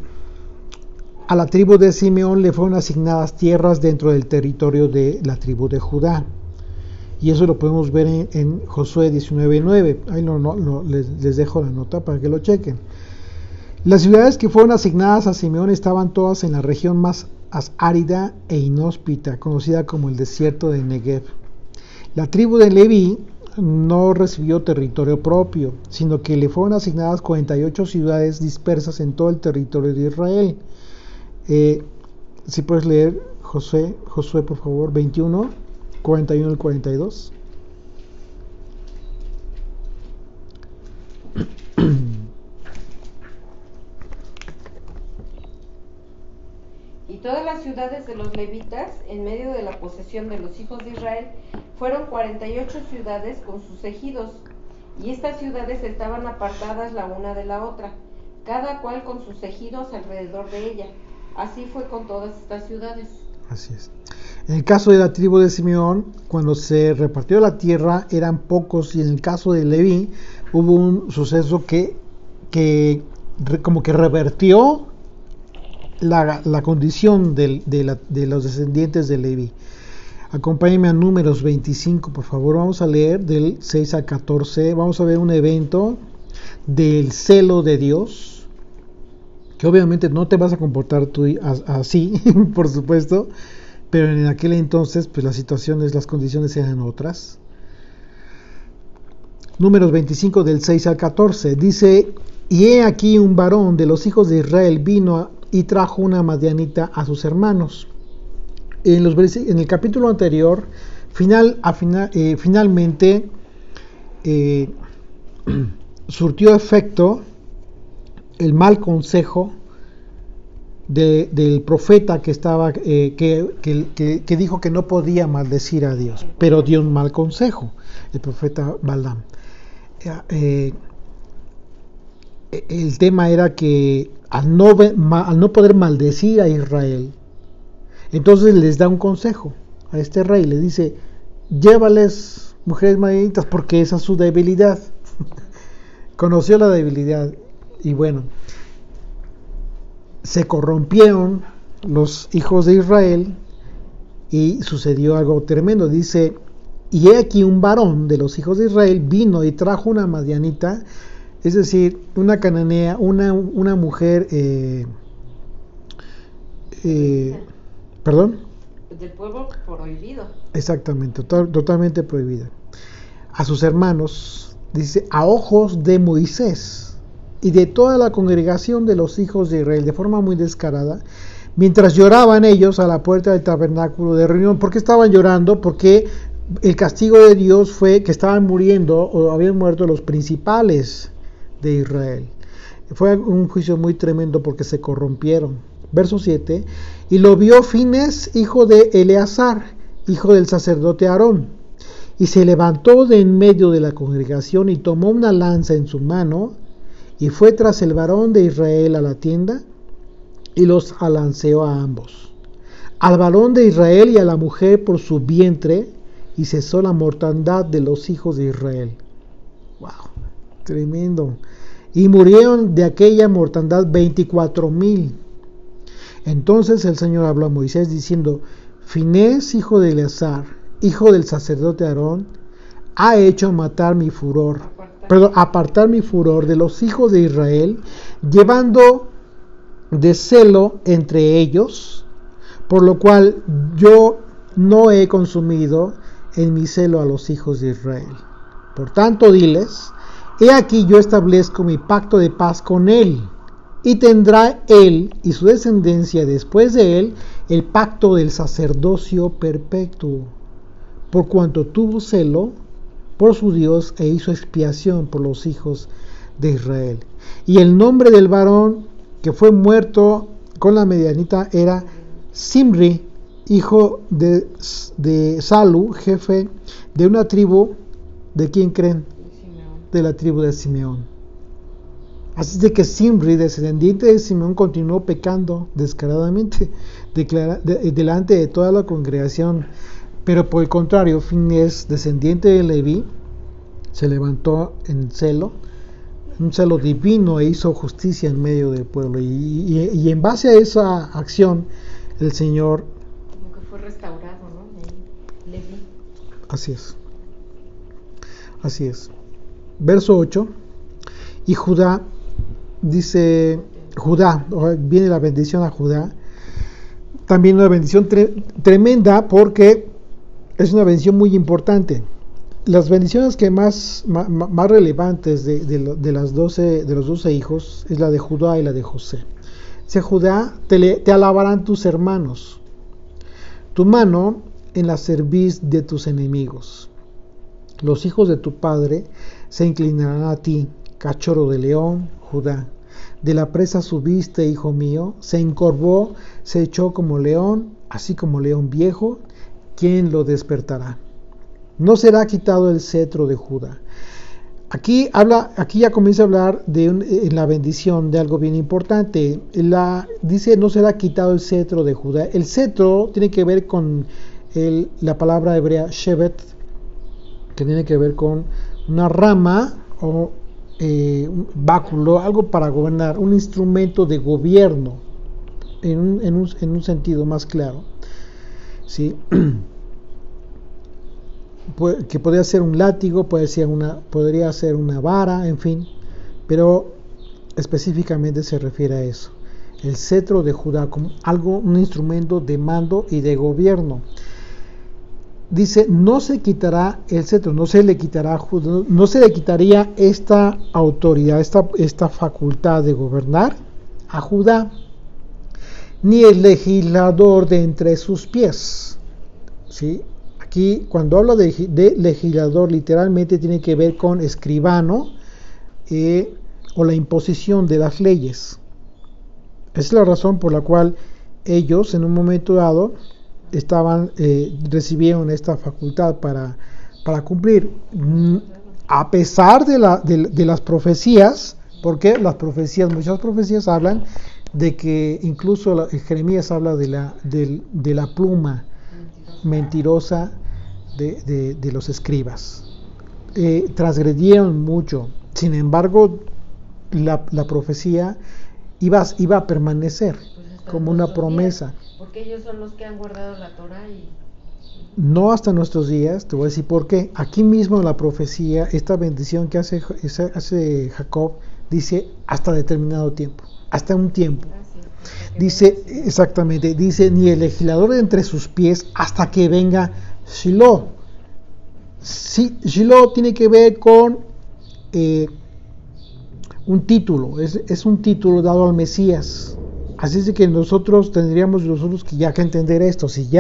a la tribu de Simeón le fueron asignadas tierras dentro del territorio de la tribu de Judá. Y eso lo podemos ver en Josué 19:9. Ahí les dejo la nota para que lo chequen. Las ciudades que fueron asignadas a Simeón estaban todas en la región más árida e inhóspita, conocida como el desierto de Negev. La tribu de Leví no recibió territorio propio, sino que le fueron asignadas 48 ciudades dispersas en todo el territorio de Israel. Si puedes leer Josué por favor, 21, 41 al 42. Y todas las ciudades de los levitas, en medio de la posesión de los hijos de Israel, fueron 48 ciudades con sus ejidos, y estas ciudades estaban apartadas la una de la otra, cada cual con sus ejidos alrededor de ella. Así fue con todas estas ciudades. Así es. En el caso de la tribu de Simeón, cuando se repartió la tierra, eran pocos, y en el caso de Leví, hubo un suceso que como que revertió la condición de los descendientes de Leví. Acompáñenme a Números 25, por favor. Vamos a leer del 6 al 14. Vamos a ver un evento del celo de Dios, que obviamente no te vas a comportar tú así, por supuesto, pero en aquel entonces pues las situaciones, las condiciones eran otras. Números 25 del 6 al 14 dice: y he aquí un varón de los hijos de Israel vino y trajo una madianita a sus hermanos. En el capítulo anterior, finalmente surtió efecto el mal consejo del profeta que dijo que no podía maldecir a Dios, pero dio un mal consejo, el profeta Balaam. El tema era que al no poder maldecir a Israel, entonces les da un consejo a este rey, le dice: llévales mujeres madianitas porque esa es su debilidad. Conoció la debilidad y bueno, se corrompieron los hijos de Israel y sucedió algo tremendo. Dice: y he aquí un varón de los hijos de Israel vino y trajo una madianita, es decir, una cananea, una mujer ¿perdón? Del pueblo prohibido. Exactamente, totalmente prohibida. A sus hermanos, dice, a ojos de Moisés y de toda la congregación de los hijos de Israel, de forma muy descarada, mientras lloraban ellos a la puerta del tabernáculo de reunión. ¿Por qué estaban llorando? Porque el castigo de Dios fue que estaban muriendo o habían muerto los principales de Israel. Fue un juicio muy tremendo porque se corrompieron. Verso 7: y lo vio Finés, hijo de Eleazar, hijo del sacerdote Aarón, y se levantó de en medio de la congregación y tomó una lanza en su mano y fue tras el varón de Israel a la tienda y los alanceó a ambos, al varón de Israel y a la mujer por su vientre, y cesó la mortandad de los hijos de Israel. Wow, tremendo. Y murieron de aquella mortandad 24,000. Entonces el Señor habló a Moisés diciendo: Finés, hijo de Eleazar, hijo del sacerdote Aarón, ha hecho apartar mi furor de los hijos de Israel, llevando de celo entre ellos, por lo cual yo no he consumido en mi celo a los hijos de Israel. Por tanto, diles: he aquí yo establezco mi pacto de paz con él, y tendrá él y su descendencia después de él el pacto del sacerdocio perpetuo, por cuanto tuvo celo por su Dios e hizo expiación por los hijos de Israel. Y el nombre del varón que fue muerto con la medianita era Simri, hijo de Salu, jefe de una tribu. ¿De quién creen? De la tribu de Simeón. Así de que Simri, descendiente de Simeón, continuó pecando descaradamente delante de toda la congregación. Pero por el contrario, Finés, descendiente de Leví, se levantó en celo, un celo divino, e hizo justicia en medio del pueblo. Y en base a esa acción, el Señor... Como que fue restaurado, ¿no? Leví. Así es. Así es. Verso 8. Y Judá, dice Judá, viene la bendición a Judá. También una bendición tremenda, porque es una bendición muy importante. Las bendiciones que más relevantes de los 12 hijos es la de Judá y la de José. Dice Judá: te alabarán tus hermanos, tu mano en la cerviz de tus enemigos. Los hijos de tu padre se inclinarán a ti, cachorro de león, Judá. De la presa subiste, hijo mío, se encorvó, se echó como león, así como león viejo. ¿Quién lo despertará? No será quitado el cetro de Judá. Aquí ya comienza a hablar en la bendición de algo bien importante. Dice: no será quitado el cetro de Judá. El cetro tiene que ver con la palabra hebrea shevet, que tiene que ver con una rama o un báculo, algo para gobernar, un instrumento de gobierno, en un sentido más claro. ¿Sí? Que podría ser un látigo, podría ser una vara, en fin, pero específicamente se refiere a eso. El cetro de Judá como un instrumento de mando y de gobierno. Dice: no se quitará el cetro, no se le quitaría esta autoridad, esta facultad de gobernar a Judá, ni el legislador de entre sus pies. ¿Sí? Aquí, cuando habla de legislador, literalmente tiene que ver con escribano o la imposición de las leyes. Esa es la razón por la cual ellos, en un momento dado, recibieron esta facultad para cumplir, a pesar de las profecías, porque muchas profecías hablan de que incluso Jeremías habla de la pluma mentirosa de los escribas. Transgredieron mucho. Sin embargo, la profecía iba a permanecer como una promesa. Porque ellos son los que han guardado la Torah No hasta nuestros días. Te voy a decir por qué. Aquí mismo en la profecía, esta bendición que hace Jacob, dice hasta determinado tiempo, hasta un tiempo. Dice, exactamente, dice: ni el legislador de entre sus pies hasta que venga Shiloh. Sí, Shiloh tiene que ver con un título, es un título dado al Mesías. Así es de que tendríamos que ya que entender esto. Si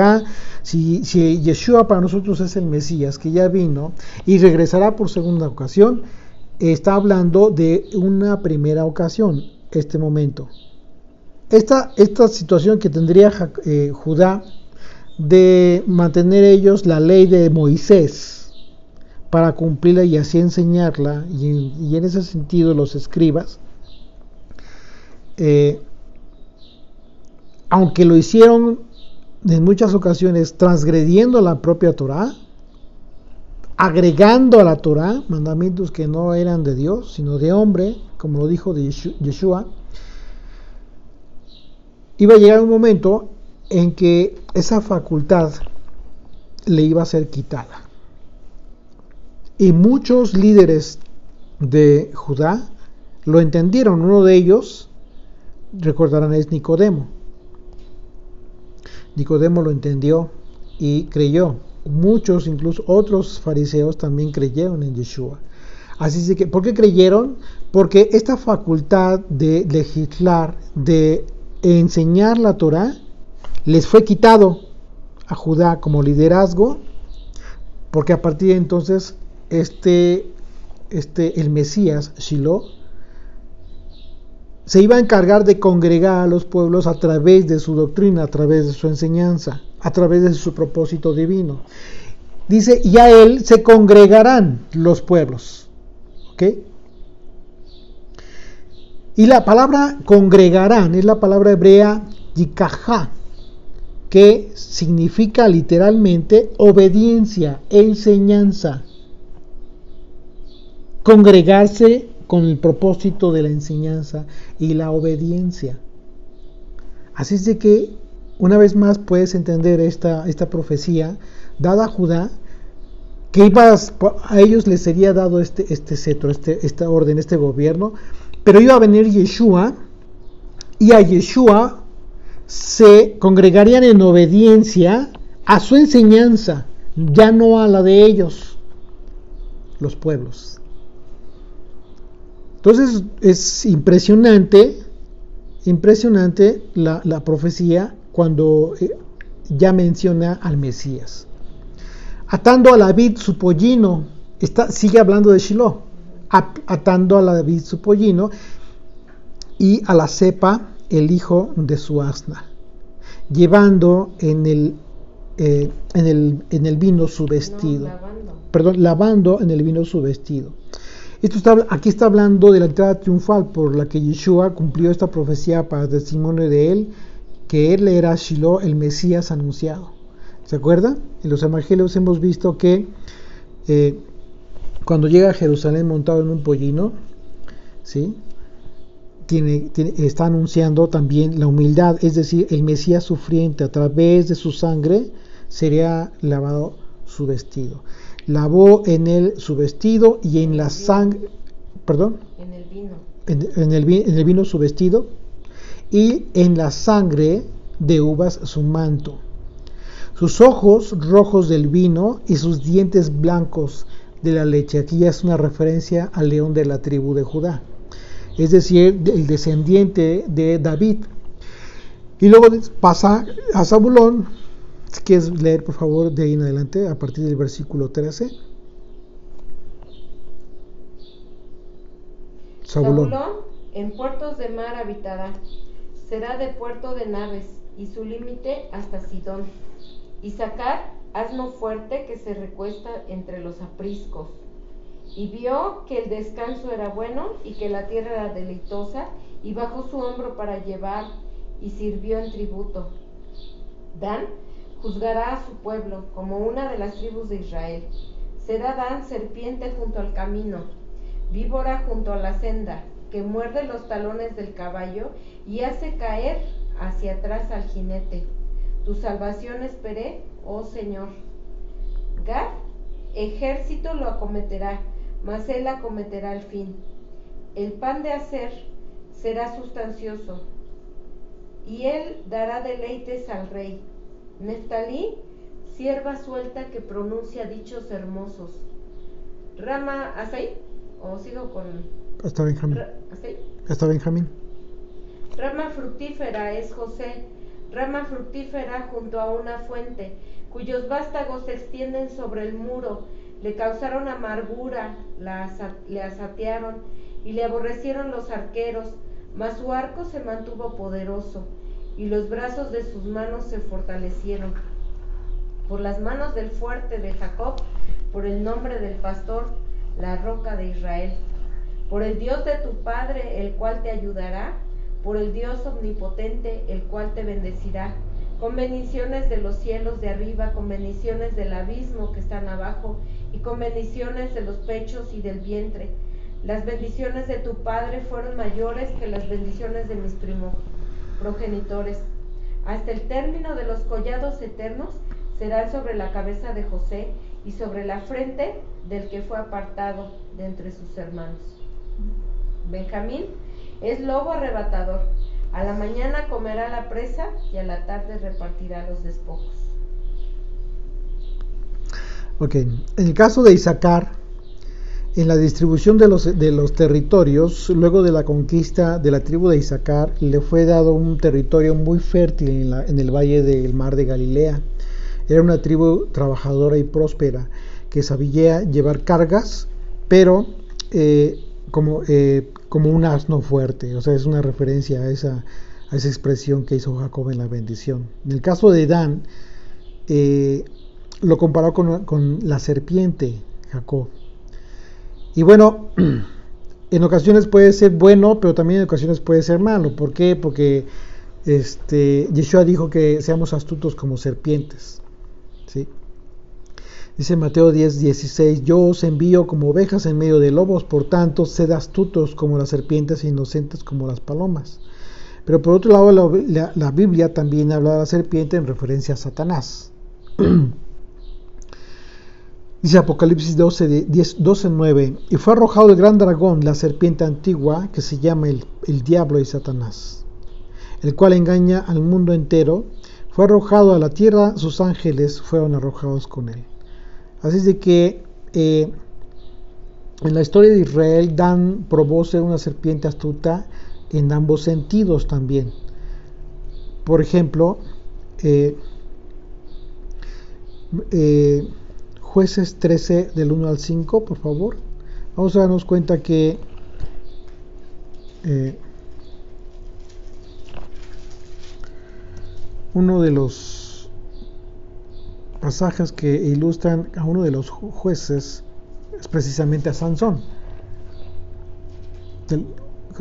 Yeshua para nosotros es el Mesías que ya vino y regresará por segunda ocasión, está hablando de una primera ocasión, este momento. Esta situación que tendría Judá de mantener ellos la ley de Moisés para cumplirla y así enseñarla, y en ese sentido los escribas, aunque lo hicieron en muchas ocasiones transgrediendo la propia Torah, agregando a la Torah mandamientos que no eran de Dios, sino de hombre, como lo dijo Yeshua, iba a llegar un momento en que esa facultad le iba a ser quitada. Y muchos líderes de Judá lo entendieron. Uno de ellos, recordarán, es Nicodemo. Nicodemo lo entendió y creyó. Muchos, incluso otros fariseos, también creyeron en Yeshua. Así que, ¿por qué creyeron? Porque esta facultad de legislar, de enseñar la Torá, les fue quitado a Judá como liderazgo, porque a partir de entonces el Mesías, Shiloh, se iba a encargar de congregar a los pueblos a través de su doctrina, a través de su enseñanza, a través de su propósito divino. Dice, y a él se congregarán los pueblos. ¿Ok? Y la palabra congregarán es la palabra hebrea yikajá, que significa literalmente obediencia, enseñanza. Congregarse con el propósito de la enseñanza y la obediencia. Así es de que, una vez más, puedes entender esta profecía dada a Judá, que a ellos les sería dado este cetro, esta orden, este gobierno, pero iba a venir Yeshua, y a Yeshua se congregarían en obediencia a su enseñanza, ya no a la de ellos, los pueblos. Entonces es impresionante la profecía cuando ya menciona al Mesías. Atando a la vid su pollino, sigue hablando de Shiloh, atando a la vid su pollino y a la cepa el hijo de su asna, llevando en el vino su vestido. Lavando en el vino su vestido. Aquí está hablando de la entrada triunfal por la que Yeshua cumplió esta profecía para testimonio de él, que él era Shiloh, el Mesías anunciado. ¿Se acuerdan? En los evangelios hemos visto que cuando llega a Jerusalén montado en un pollino, ¿sí? Está anunciando también la humildad, es decir, el Mesías sufriente, a través de su sangre sería lavado su vestido. Lavó en él su vestido y en la sangre, perdón, en el vino. En el vino su vestido y en la sangre de uvas su manto. Sus ojos rojos del vino y sus dientes blancos de la leche. Aquí ya es una referencia al león de la tribu de Judá, es decir, el descendiente de David. Y luego pasa a Zabulón. Si quieres leer, por favor, de ahí en adelante, a partir del versículo 13. Zabulón en puertos de mar habitará, será de puerto de naves, y su límite hasta Sidón. Isaacar, asno fuerte que se recuesta entre los apriscos. Y vio que el descanso era bueno, y que la tierra era deleitosa, y bajó su hombro para llevar, y sirvió en tributo. Dan juzgará a su pueblo como una de las tribus de Israel. Será Dan serpiente junto al camino, víbora junto a la senda, que muerde los talones del caballo y hace caer hacia atrás al jinete. Tu salvación esperé, oh Señor. Gad, ejército lo acometerá, mas él acometerá al fin. El pan de Aser será sustancioso, y él dará deleites al rey. Neftalí, sierva suelta que pronuncia dichos hermosos. Rama Asai, o sigo con hasta Benjamín. ¿Asai? Hasta Benjamín. Rama fructífera es José, rama fructífera junto a una fuente, cuyos vástagos se extienden sobre el muro. Le causaron amargura, le asatearon y le aborrecieron los arqueros, mas su arco se mantuvo poderoso, y los brazos de sus manos se fortalecieron. Por las manos del fuerte de Jacob, por el nombre del pastor, la roca de Israel. Por el Dios de tu Padre, el cual te ayudará, por el Dios omnipotente, el cual te bendecirá, con bendiciones de los cielos de arriba, con bendiciones del abismo que están abajo, y con bendiciones de los pechos y del vientre. Las bendiciones de tu Padre fueron mayores que las bendiciones de mis progenitores. Hasta el término de los collados eternos serán sobre la cabeza de José y sobre la frente del que fue apartado de entre sus hermanos. Benjamín es lobo arrebatador. A la mañana comerá la presa y a la tarde repartirá los despojos. Ok, en el caso de Isaacar, en la distribución de los territorios, luego de la conquista de la tribu de Isaacar, le fue dado un territorio muy fértil en el valle del mar de Galilea. Era una tribu trabajadora y próspera, que sabía llevar cargas, pero como un asno fuerte. O sea, es una referencia a esa expresión que hizo Jacob en la bendición. En el caso de Dan, lo comparó con la serpiente, Jacob. Y bueno, en ocasiones puede ser bueno, pero también en ocasiones puede ser malo. ¿Por qué? Porque Yeshua dijo que seamos astutos como serpientes. ¿Sí? Dice Mateo 10:16, yo os envío como ovejas en medio de lobos, por tanto, sed astutos como las serpientes e inocentes como las palomas. Pero por otro lado, la Biblia también habla de la serpiente en referencia a Satanás. Dice Apocalipsis 12:9, y fue arrojado el gran dragón, la serpiente antigua, que se llama el diablo y Satanás, el cual engaña al mundo entero. Fue arrojado a la tierra, sus ángeles fueron arrojados con él. Así es de que en la historia de Israel, Dan probó ser una serpiente astuta en ambos sentidos también. Por ejemplo, Jueces 13 del 1 al 5, por favor. Vamos a darnos cuenta que uno de los pasajes que ilustran a uno de los jueces es precisamente a Sansón.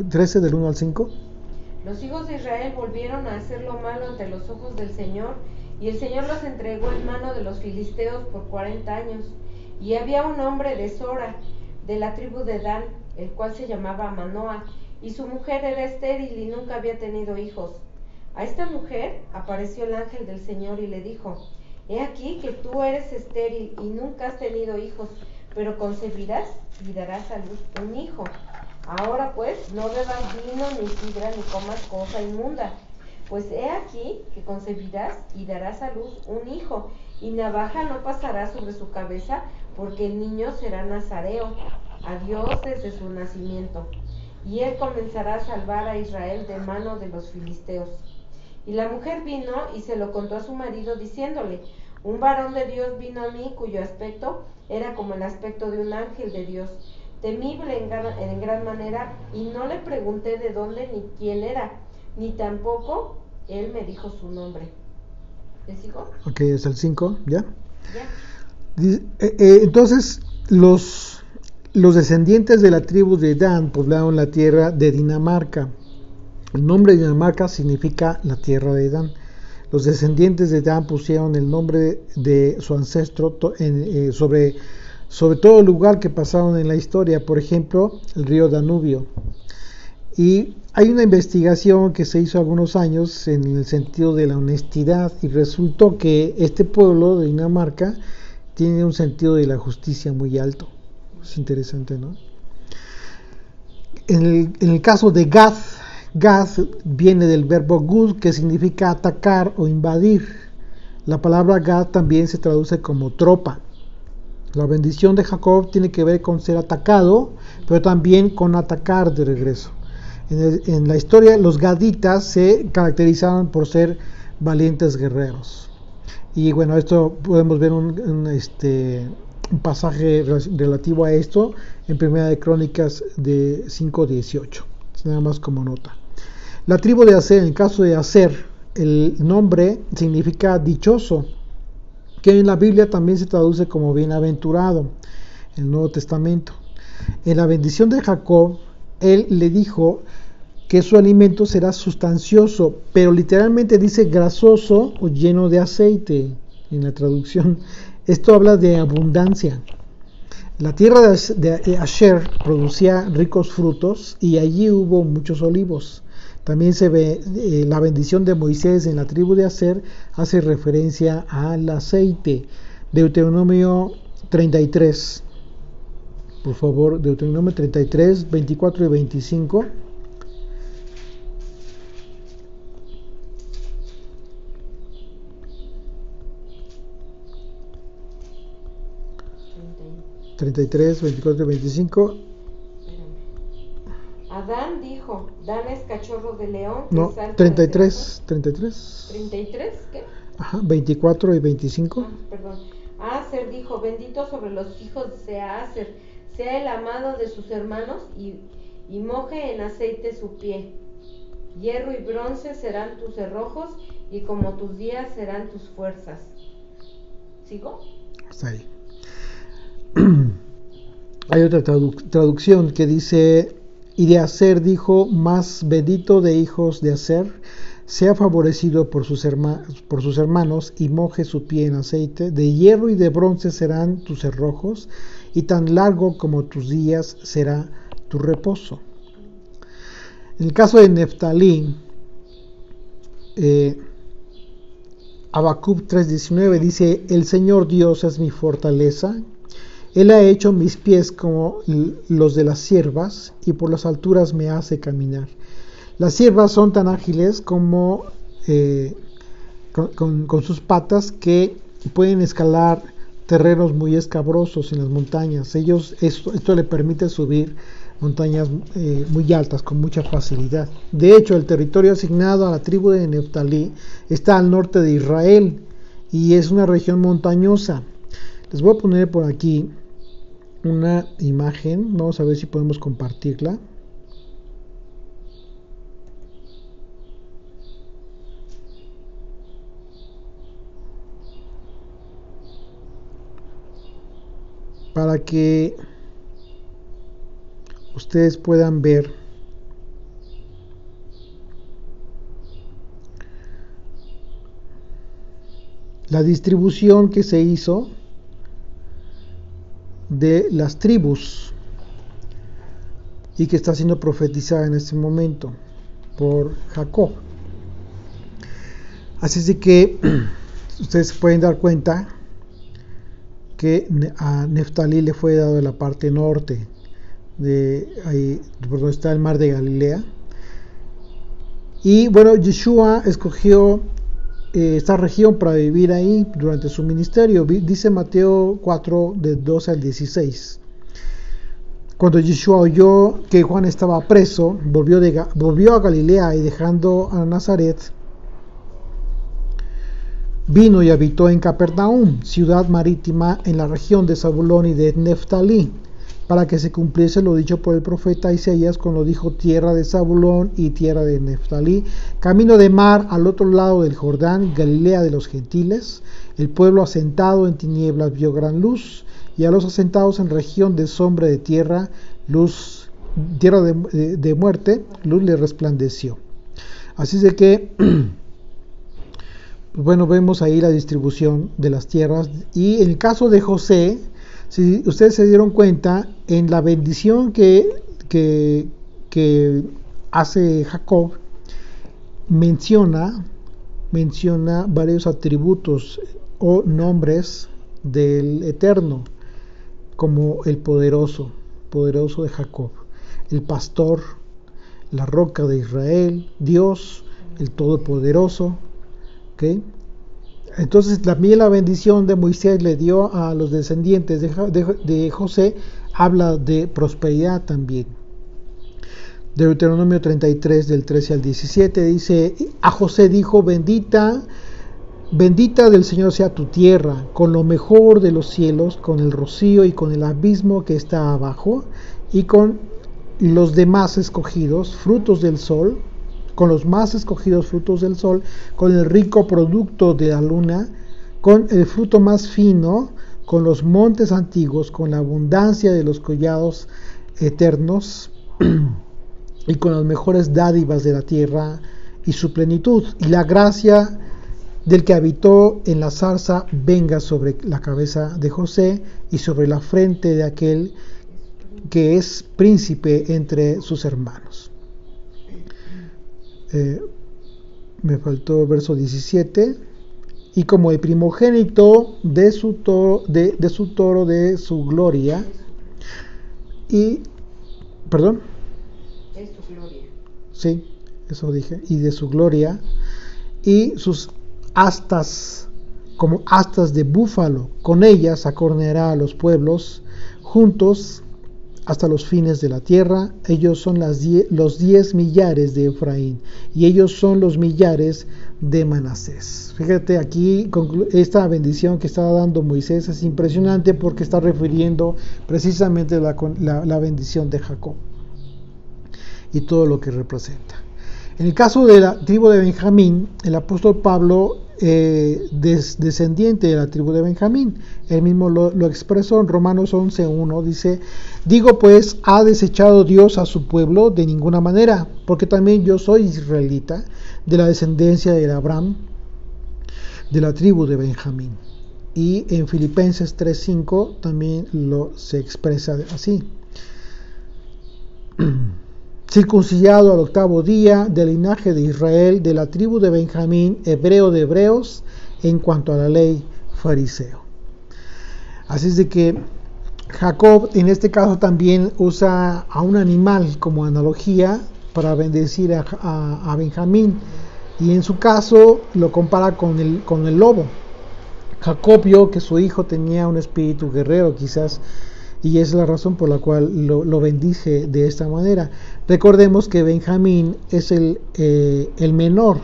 13 del 1 al 5. Los hijos de Israel volvieron a hacer lo malo ante los ojos del Señor, y el Señor los entregó en mano de los filisteos por 40 años. Y había un hombre de Sora, de la tribu de Dan, el cual se llamaba Manoa, y su mujer era estéril y nunca había tenido hijos. A esta mujer apareció el ángel del Señor y le dijo, he aquí que tú eres estéril y nunca has tenido hijos, pero concebirás y darás a luz un hijo. Ahora pues, no bebas vino, ni sidra, ni comas cosa inmunda, pues he aquí que concebirás y darás a luz un hijo, y navaja no pasará sobre su cabeza, porque el niño será nazareo a Dios desde su nacimiento, y él comenzará a salvar a Israel de mano de los filisteos. Y la mujer vino y se lo contó a su marido, diciéndole, un varón de Dios vino a mí, cuyo aspecto era como el aspecto de un ángel de Dios, temible en gran manera, y no le pregunté de dónde ni quién era, ni tampoco él me dijo su nombre. ¿Le sigo? Ok, es el 5, ¿ya? Ya. Entonces, los descendientes de la tribu de Dan poblaron la tierra de Dinamarca. El nombre de Dinamarca significa la tierra de Dan. Los descendientes de Dan pusieron el nombre de su ancestro sobre todo lugar que pasaron en la historia, por ejemplo, el río Danubio. Y hay una investigación que se hizo algunos años en el sentido de la honestidad, y resultó que este pueblo de Dinamarca tiene un sentido de la justicia muy alto. Es interesante, ¿no? En el caso de Gad viene del verbo gud, que significa atacar o invadir. La palabra Gad también se traduce como tropa. La bendición de Jacob tiene que ver con ser atacado, pero también con atacar de regreso. En la historia, los gaditas se caracterizaban por ser valientes guerreros. Y bueno, esto podemos ver un pasaje relativo a esto en Primera de Crónicas de 5:18, nada más como nota. La tribu de Aser, en el caso de Aser, el nombre significa dichoso, que en la Biblia también se traduce como bienaventurado, en el Nuevo Testamento. En la bendición de Jacob, él le dijo que su alimento será sustancioso, pero literalmente dice grasoso o lleno de aceite en la traducción. Esto habla de abundancia. La tierra de Asher producía ricos frutos y allí hubo muchos olivos. También se ve la bendición de Moisés en la tribu de Aser, hace referencia al aceite. Deuteronomio 33, por favor, Deuteronomio 33, 24 y 25. ¿33, 24 y 25? Adán dijo, Dan es cachorro de león. No, 33, 33. ¿33? ¿Qué? Ajá, 24 y 25. Perdón. Aser dijo, bendito sobre los hijos sea Aser, sea el amado de sus hermanos y moje en aceite su pie. Hierro y bronce serán tus cerrojos y como tus días serán tus fuerzas. ¿Sigo? Hasta ahí. Hay otra traducción que dice, y de Aser dijo, más bendito de hijos de Aser, sea favorecido por sus hermanos y moje su pie en aceite. De hierro y de bronce serán tus cerrojos y tan largo como tus días será tu reposo. En el caso de Neftalí, Habacuc 3:19 dice, el Señor Dios es mi fortaleza, Él ha hecho mis pies como los de las ciervas y por las alturas me hace caminar. Las ciervas son tan ágiles como con sus patas que pueden escalar terrenos muy escabrosos en las montañas. Esto le permite subir montañas muy altas con mucha facilidad. De hecho, el territorio asignado a la tribu de Neftalí está al norte de Israel y es una región montañosa. Les voy a poner por aquí una imagen, vamos a ver si podemos compartirla. Para que ustedes puedan ver la distribución que se hizo de las tribus y que está siendo profetizada en este momento por Jacob. Así es de que ustedes se pueden dar cuenta que a Neftalí le fue dado la parte norte de ahí, por donde está el mar de Galilea. Y bueno, Yeshua escogió esta región para vivir ahí durante su ministerio. Dice Mateo 4, de 12 al 16. Cuando Yeshua oyó que Juan estaba preso, volvió a Galilea y dejando a Nazaret, vino y habitó en Capernaum, ciudad marítima en la región de Zabulón y de Neftalí, para que se cumpliese lo dicho por el profeta Isaías cuando dijo, tierra de Zabulón y tierra de Neftalí, camino de mar al otro lado del Jordán, Galilea de los gentiles. El pueblo asentado en tinieblas vio gran luz, y a los asentados en región de sombra de tierra de muerte, luz le resplandeció. Así es de que bueno, vemos ahí la distribución de las tierras. Y en el caso de José, si ustedes se dieron cuenta, en la bendición que hace Jacob, menciona varios atributos o nombres del Eterno, como el poderoso de Jacob, el pastor, la roca de Israel, Dios, el todopoderoso. ¿Okay? Entonces también la bendición de Moisés le dio a los descendientes de José, habla de prosperidad también. Deuteronomio 33 del 13 al 17 dice, a José dijo, bendita del Señor sea tu tierra, con lo mejor de los cielos, con el rocío y con el abismo que está abajo, y con los demás escogidos, frutos del sol, con los más escogidos frutos del sol, con el rico producto de la luna, con el fruto más fino, con los montes antiguos, con la abundancia de los collados eternos, y con las mejores dádivas de la tierra y su plenitud. Y la gracia del que habitó en la zarza venga sobre la cabeza de José y sobre la frente de aquel que es príncipe entre sus hermanos. me faltó el verso 17, y como el primogénito de su toro, de su gloria, y, perdón, Es tu gloria. sí, eso dije, y de su gloria, y sus astas, como astas de búfalo, con ellas acorneará a los pueblos juntos hasta los fines de la tierra. Ellos son los 10 millares de Efraín, y ellos son los millares de Manasés. Fíjate aquí, esta bendición que está dando Moisés es impresionante, porque está refiriendo precisamente la bendición de Jacob y todo lo que representa. En el caso de la tribu de Benjamín, el apóstol Pablo, descendiente de la tribu de Benjamín, él mismo lo expresó en Romanos 11:1, dice: digo pues, ¿ha desechado Dios a su pueblo? De ninguna manera, porque también yo soy israelita, de la descendencia de Abraham, de la tribu de Benjamín. Y en Filipenses 3:5 también se expresa así: circuncidado al 8º día, del linaje de Israel, de la tribu de Benjamín, hebreo de hebreos, en cuanto a la ley, fariseo. Así es de que Jacob en este caso también usa a un animal como analogía para bendecir a Benjamín, y en su caso lo compara con el lobo. Jacob vio que su hijo tenía un espíritu guerrero, quizás, y es la razón por la cual lo bendice de esta manera. Recordemos que Benjamín es el menor,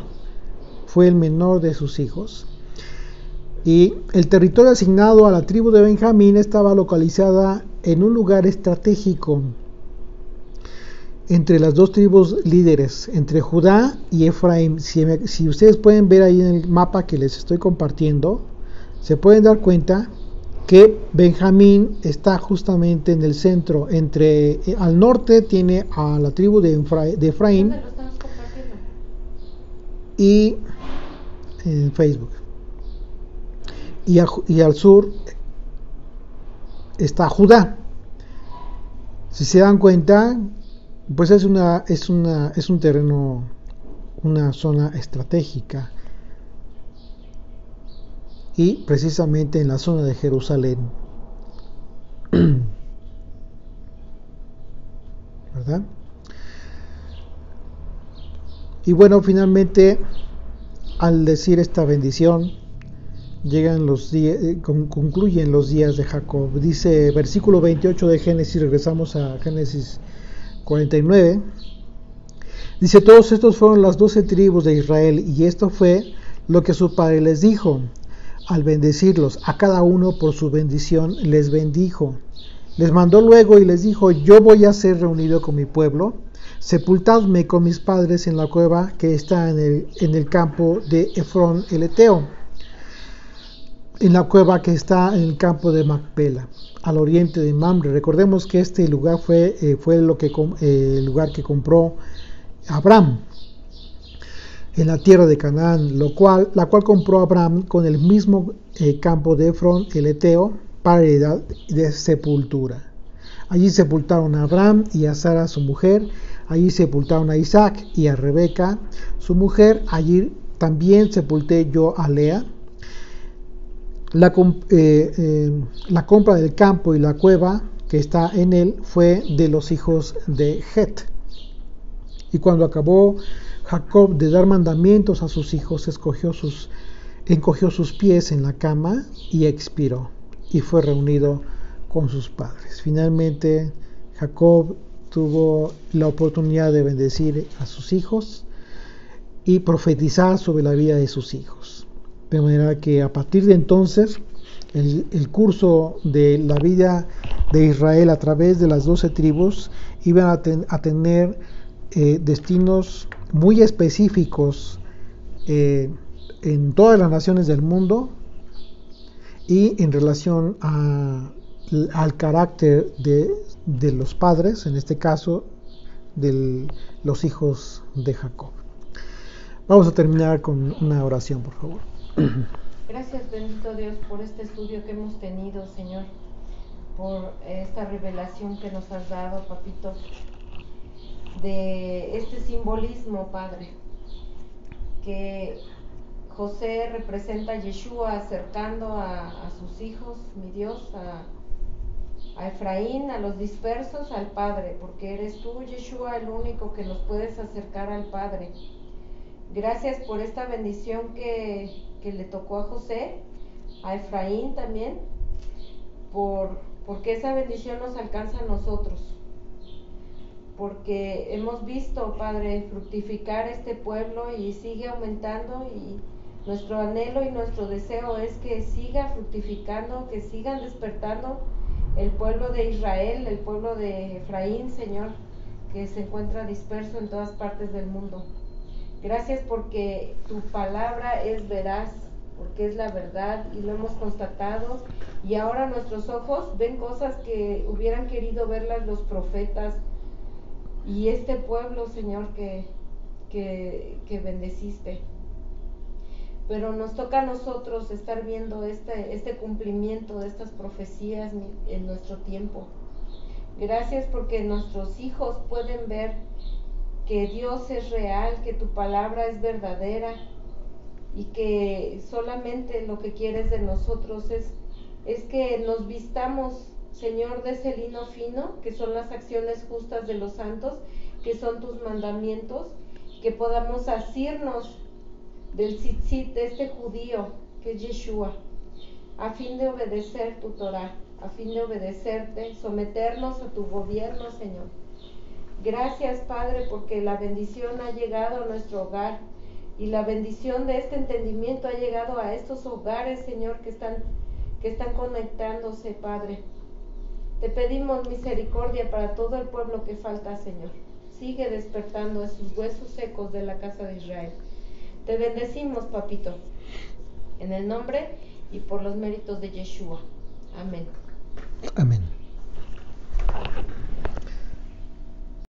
fue el menor de sus hijos, y el territorio asignado a la tribu de Benjamín estaba localizada en un lugar estratégico entre las dos tribus líderes, entre Judá y Efraín. Si ustedes pueden ver ahí en el mapa que les estoy compartiendo, se pueden dar cuenta que Benjamín está justamente en el centro. Al norte tiene a la tribu de Efraín. ¿Dónde lo estamos compartiendo? Y en Facebook. Y al sur está Judá. Si se dan cuenta, pues es un terreno, una zona estratégica, y precisamente en la zona de Jerusalén, ¿verdad? Y bueno, finalmente, al decir esta bendición, concluyen los días de Jacob. Dice versículo 28 de Génesis, regresamos a Génesis 49. Dice: todos estos fueron las 12 tribus de Israel, y esto fue lo que su padre les dijo al bendecirlos. A cada uno por su bendición les bendijo. Les mandó luego y les dijo: yo voy a ser reunido con mi pueblo, sepultadme con mis padres en la cueva que está en el campo de Efrón el Eteo, en la cueva que está en el campo de Macpela, al oriente de Mamre. Recordemos que este lugar fue el lugar que compró Abraham en la tierra de Canaán, la cual compró Abraham con el mismo campo de Efrón el Eteo para heredad de sepultura. Allí sepultaron a Abraham y a Sara su mujer, allí sepultaron a Isaac y a Rebeca su mujer, allí también sepulté yo a Lea. La compra del campo y la cueva que está en él fue de los hijos de Het. Y cuando acabó Jacob de dar mandamientos a sus hijos, encogió sus pies en la cama y expiró, y fue reunido con sus padres. Finalmente, Jacob tuvo la oportunidad de bendecir a sus hijos y profetizar sobre la vida de sus hijos. De manera que a partir de entonces, el curso de la vida de Israel a través de las 12 tribus iban a tener destinos muy específicos en todas las naciones del mundo, y en relación al carácter de los padres, en este caso de los hijos de Jacob. Vamos a terminar con una oración, por favor. Gracias, bendito Dios, por este estudio que hemos tenido, Señor, por esta revelación que nos has dado, papito, de este simbolismo, Padre, que José representa a Yeshua acercando a sus hijos, mi Dios, a Efraín, a los dispersos, al Padre, porque eres tú, Yeshua, el único que nos puedes acercar al Padre. Gracias por esta bendición que le tocó a José, a Efraín también, porque esa bendición nos alcanza a nosotros, porque hemos visto, Padre, fructificar este pueblo y sigue aumentando, y nuestro anhelo y nuestro deseo es que siga fructificando, que sigan despertando el pueblo de Israel, el pueblo de Efraín, Señor, que se encuentra disperso en todas partes del mundo. Gracias porque tu palabra es veraz, porque es la verdad y lo hemos constatado, y ahora nuestros ojos ven cosas que hubieran querido verlas los profetas y este pueblo, Señor, que bendeciste. Pero nos toca a nosotros estar viendo este cumplimiento de estas profecías en nuestro tiempo. Gracias porque nuestros hijos pueden ver que Dios es real, que tu palabra es verdadera, y que solamente lo que quieres de nosotros es que nos vistamos, Señor, de ese lino fino, que son las acciones justas de los santos, que son tus mandamientos, que podamos asirnos del tzitzit de este judío, que es Yeshua, a fin de obedecer tu Torah, a fin de obedecerte, someternos a tu gobierno, Señor. Gracias, Padre, porque la bendición ha llegado a nuestro hogar, y la bendición de este entendimiento ha llegado a estos hogares, Señor, que están conectándose, Padre. Te pedimos misericordia para todo el pueblo que falta, Señor. Sigue despertando esos huesos secos de la casa de Israel. Te bendecimos, Papito, en el nombre y por los méritos de Yeshua. Amén. Amén.